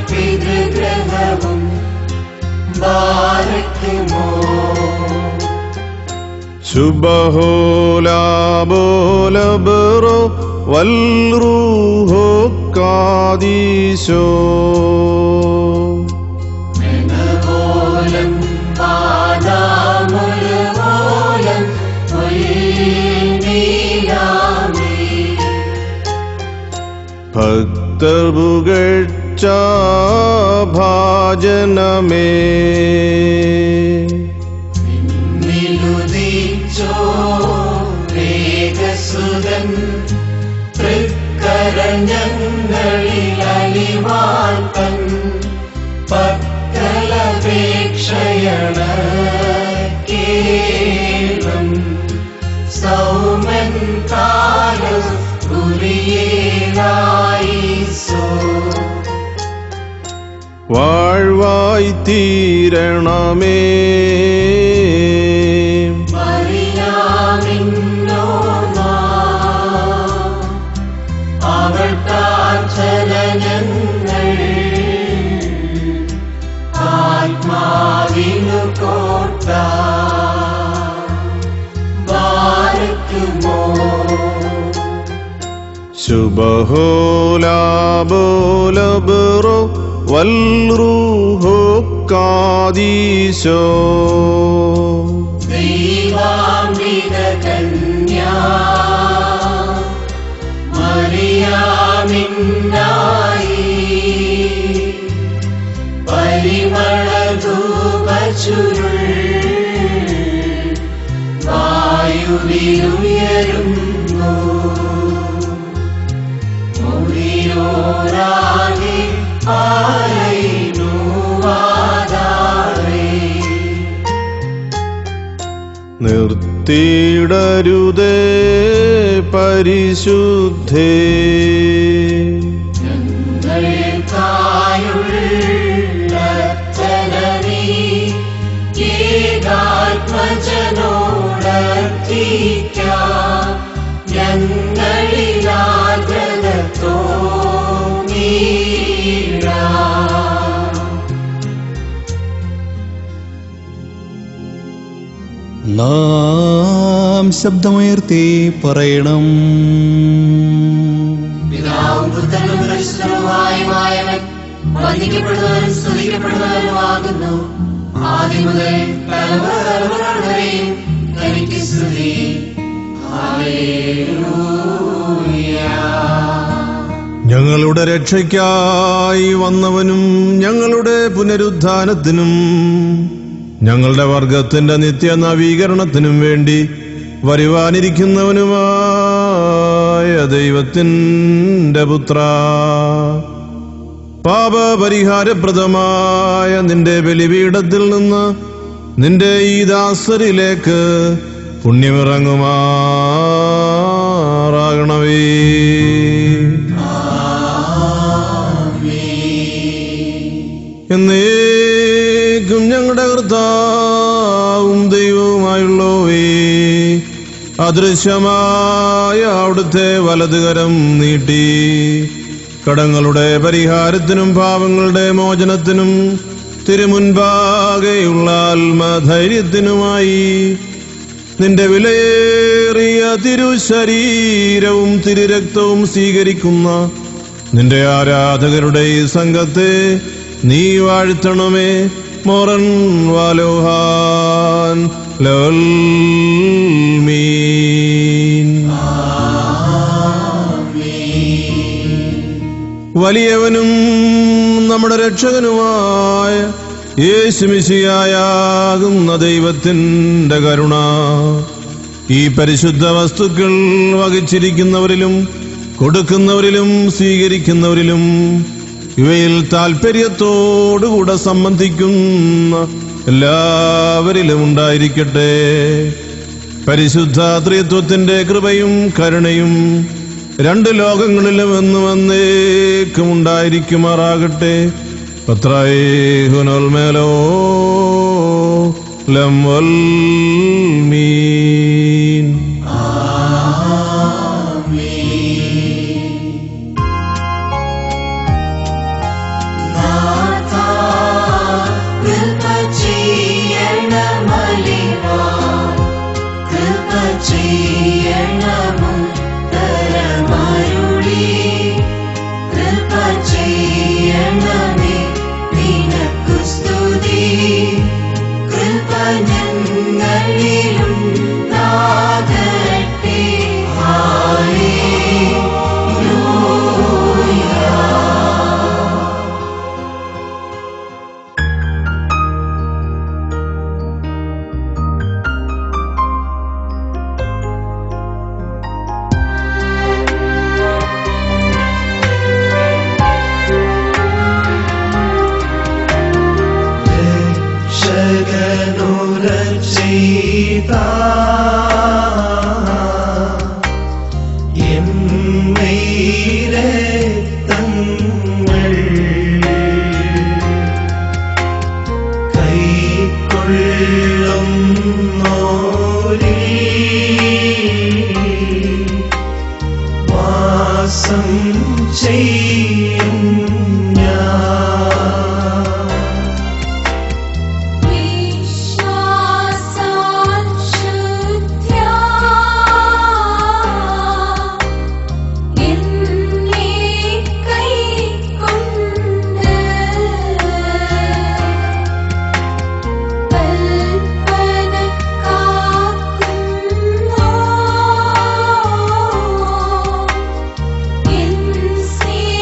പിതൃഗ്രഹവും ബാരക്കുമോ. ശുഭഹോലാബോലബറോ വൽറൂഹോ കാദീശോ. മെനവോലം പാദാമുലവോലം ഉൽനീലാമേ. ഭക്തർ പുകഴ്ച ഭാജനമേ. നിലുദിച്ചോ വേഗസുതൻ തൃക്കരഞ്ഞങ്ങളിൽ അലിവാൻ തൻ പക്കലപേക്ഷയണ കേളം. സൗമൻ കാലം കുറിയേലായിസോ. വാഴ്വായി തീരണമേ. മറിയാമിന്നോ അവൾക്കാചലനങ്ങൾ ആത്മാവിനു കോട്ട ബാരക്കുമോ. ശുഭഹോലാബോലബറോ വൽറൂഹോ കാദീശോ. ദൈവാംബിക കന്യാ മറിയാമിന്നായി പരിമളധൂപചുരുൾ നിർത്തിയിടരുതേ പരിശുദ്ധേ. നാം ശബ്ദമുയർത്തി പറയണം. പിതാവും പുത്രനും പരിശുദ്ധനുമായവൻ വന്ദിക്കപ്പെടുന്നവനും സ്തുതിക്കപ്പെടുന്നവനുമാകുന്നു. ആദ്യം മുതൽ തലമുറ തലമുറ വരെയും തനിക്ക് സ്തുതി. ഹല്ലേലൂയ. ഞങ്ങളുടെ രക്ഷയ്ക്കായി വന്നവനും ഞങ്ങളുടെ പുനരുദ്ധാനത്തിനും ഞങ്ങളുടെ വർഗത്തിന്റെ നിത്യ നവീകരണത്തിനും വേണ്ടി വരുവാനിരിക്കുന്നവനുമായ ദൈവത്തിൻ്റെ പുത്ര, പാപപരിഹാരപ്രദമായ നിന്റെ ബലിപീഠത്തിൽ നിന്ന് നിന്റെ ഈ ദാസരിലേക്ക് പുണ്യമിറങ്ങുമാറാകണമേ. എന്നേക്കും ഞങ്ങളുടെ കർത്താവും ദൈവവുമായുള്ളവേ, അദൃശ്യമായ അവിടുത്തെ വലതുകരം നീട്ടി കടങ്ങളുടെ പരിഹാരത്തിനും പാപങ്ങളുടെ മോചനത്തിനും തിരുമുൻപാകെയുള്ള ആത്മധൈര്യത്തിനുമായി നിന്റെ വിലയേറിയ തിരുശരീരവും തിരുരക്തവും സ്വീകരിക്കുന്ന നിന്റെ ആരാധകരുടെ ഈ സംഘത്തെ നീ വാഴ്ത്തണമേ. മോറൻ വാലോഹാൻ ലോൽമീൻ. വലിയവനും നമ്മുടെ രക്ഷകനുമായ യേശുമിശിഹായാകുന്ന ദൈവത്തിൻ്റെ കരുണ ഈ പരിശുദ്ധ വസ്തുക്കൾ വഹിച്ചിരിക്കുന്നവരിലും കൊടുക്കുന്നവരിലും സ്വീകരിക്കുന്നവരിലും ഇവയിൽ താൽപര്യത്തോടുകൂടെ സംബന്ധിക്കുന്ന എല്ലാവരിലും ഉണ്ടായിരിക്കട്ടെ. പരിശുദ്ധ ത്രിത്വത്തിന്റെ കൃപയും കരുണയും രണ്ട് ലോകങ്ങളിലും എന്നും എന്നേക്കും ഉണ്ടായിരിക്കുമാറാകട്ടെ. പത്രായേഹുനോൽമേലോ ലംവൽമീൻ. See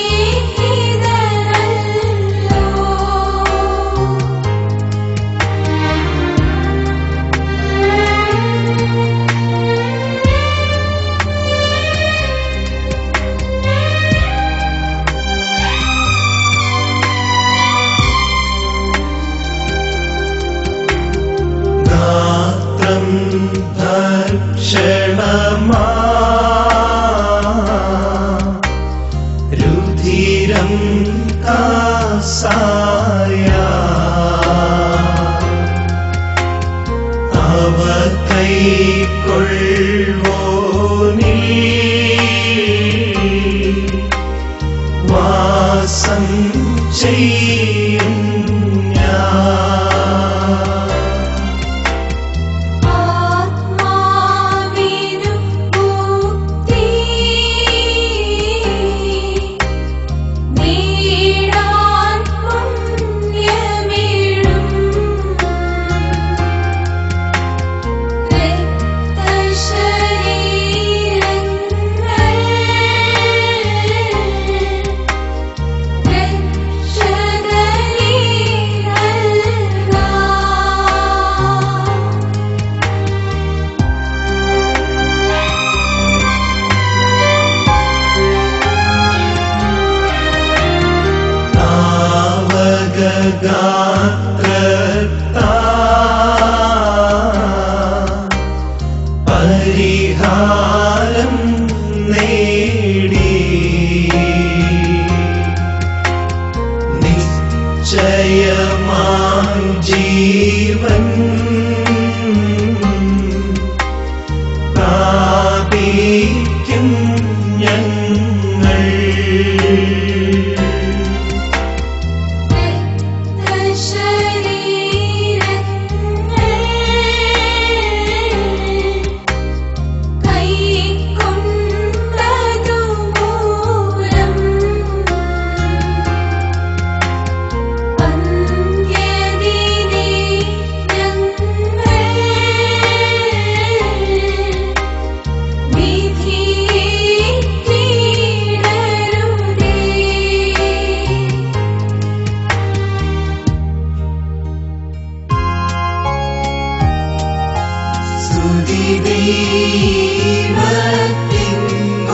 അതിദൈവത്തിൻ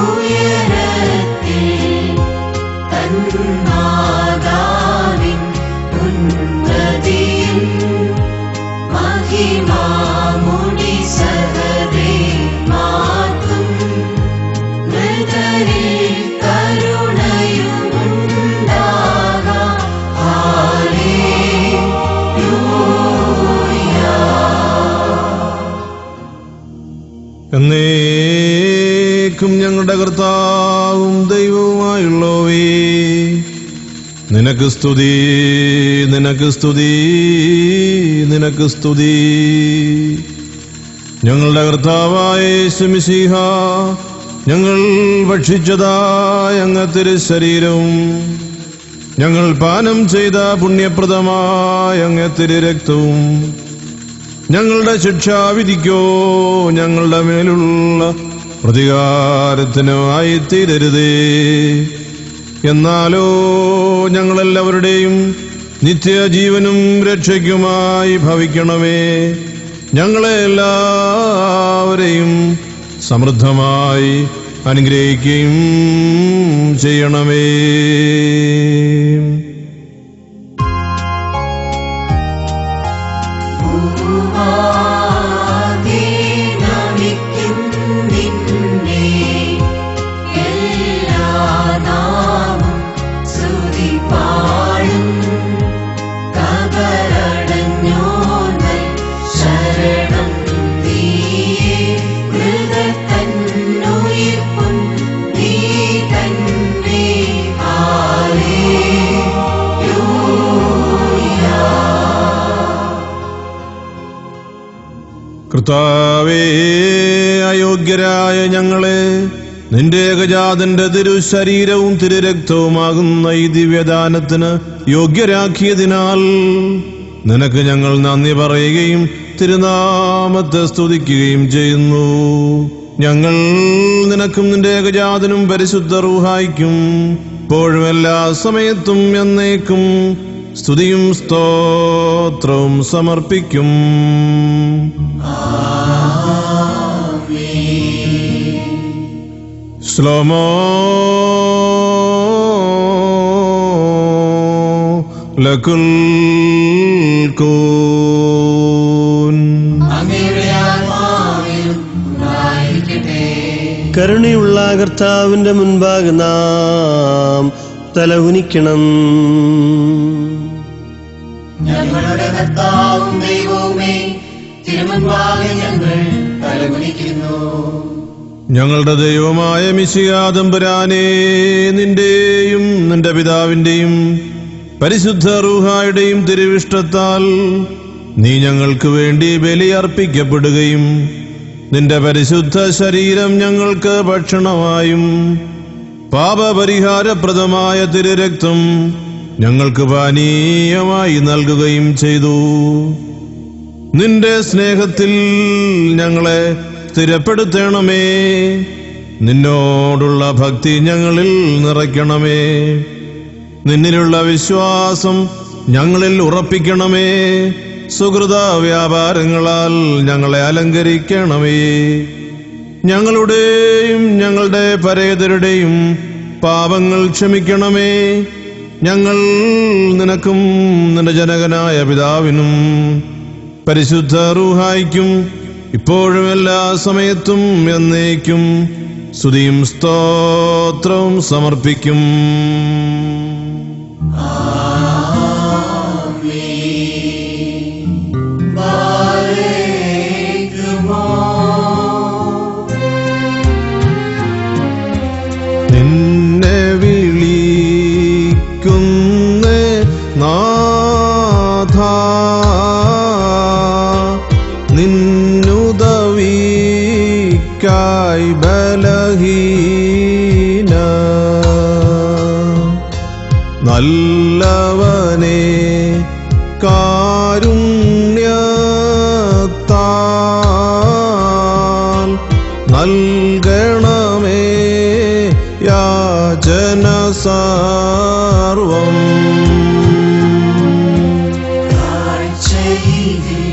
ഉയരത്തിൽ തന്മാതാവിൻ ഉന്നതിയിൽ മഹിമാമുടി സഹദേ മാർക്കും മൃതരിൽ കരുണയുമുണ്ടാകാം. എന്നേക്കും ഞങ്ങളുടെ കർത്താവും ദൈവവുമായുള്ളവേ, നിനക്ക് സ്തുതി, നിനക്ക് സ്തുതി, നിനക്ക് സ്തുതി. ഞങ്ങളുടെ കർത്താവായ യേശു മിശിഹ, ഞങ്ങൾ ഭക്ഷിച്ചതായ അങ്ങ് തിരുശരീരവും ഞങ്ങൾ പാനം ചെയ്ത പുണ്യപ്രദമായ അങ്ങ് തിരുരക്തവും ഞങ്ങളുടെ ശിക്ഷാവിധിക്കോ ഞങ്ങളുടെ മേലുള്ള പ്രതികാരത്തിനോ ആയിത്തീരരുതേ. എന്നാലോ ഞങ്ങളെല്ലാവരുടെയും നിത്യജീവനും രക്ഷയ്ക്കുമായി ഭവിക്കണമേ. ഞങ്ങളെ എല്ലാവരെയും സമൃദ്ധമായി അനുഗ്രഹിക്കുകയും ചെയ്യണമേ. കർത്താവേ, അയോഗ്യരായ ഞങ്ങളെ നിന്റെ ഏകജാതന്റെ തിരുശരീരവും തിരുരക്തവുമാകുന്ന ഈ ദിവ്യദാനത്തിന് യോഗ്യരാക്കിയതിനാൽ നിനക്ക് ഞങ്ങൾ നന്ദി പറയുകയും തിരുനാമത്തെ സ്തുതിക്കുകയും ചെയ്യുന്നു. ഞങ്ങൾ നിനക്കും നിന്റെ ഏകജാതനും പരിശുദ്ധ റൂഹായിക്കും ഇപ്പോഴും എല്ലാ സമയത്തും എന്നേക്കും സ്തുതിയും സ്തോത്രവും സമർപ്പിക്കും. ശ്ലോമോ ലകുൽ കൂൻ. കരുണയുള്ള കർത്താവിന്റെ മുൻപാകെ നാം തലകുനിക്കണം. ഞങ്ങളുടെ കർത്താവും ദൈവവുമേ, തിരുമുൻപാകെ ഞങ്ങൾ തലകുനിക്കുന്നു. ഞങ്ങളുടെ ദൈവമായ മിശിഹാ തമ്പുരാനേ, നിന്റെയും നിന്റെ പിതാവിന്റെയും പരിശുദ്ധ റൂഹായുടെയും തിരുവിഷ്ടത്താൽ നീ ഞങ്ങൾക്ക് വേണ്ടി ബലിയർപ്പിക്കപ്പെടുകയും നിന്റെ പരിശുദ്ധ ശരീരം ഞങ്ങൾക്ക് ഭക്ഷണമായും പാപപരിഹാരപ്രദമായ തിരുരക്തം ഞങ്ങൾക്ക് പാനീയമായി നൽകുകയും ചെയ്തു. നിന്റെ സ്നേഹത്തിൽ ഞങ്ങളെ സ്ഥിരപ്പെടുത്തണമേ. നിന്നോടുള്ള ഭക്തി ഞങ്ങളിൽ നിറയ്ക്കണമേ. നിന്നിലുള്ള വിശ്വാസം ഞങ്ങളിൽ ഉറപ്പിക്കണമേ. സുഹൃത വ്യാപാരങ്ങളാൽ ഞങ്ങളെ അലങ്കരിക്കണമേ. ഞങ്ങളുടെയും ഞങ്ങളുടെ പരേതരുടെയും പാപങ്ങൾ ക്ഷമിക്കണമേ. ഞങ്ങൾ നിനക്കും നിന്റെ ജനകനായ പിതാവിനും പരിശുദ്ധ റൂഹായിക്കും ഇപ്പോഴും എല്ലാ സമയത്തും എന്നേക്കും സ്തുതിയും സ്തോത്രവും സമർപ്പിക്കും. നിന്നെ വിളിക്കുന്ന നാഥ, നിന്നുദവിക്കായി ബലഹീന, നല്ലവനെ കാരുണ്യത്താൽ നൽകണമേ യാചന സർവം. കാഴ്ചയിതിൽ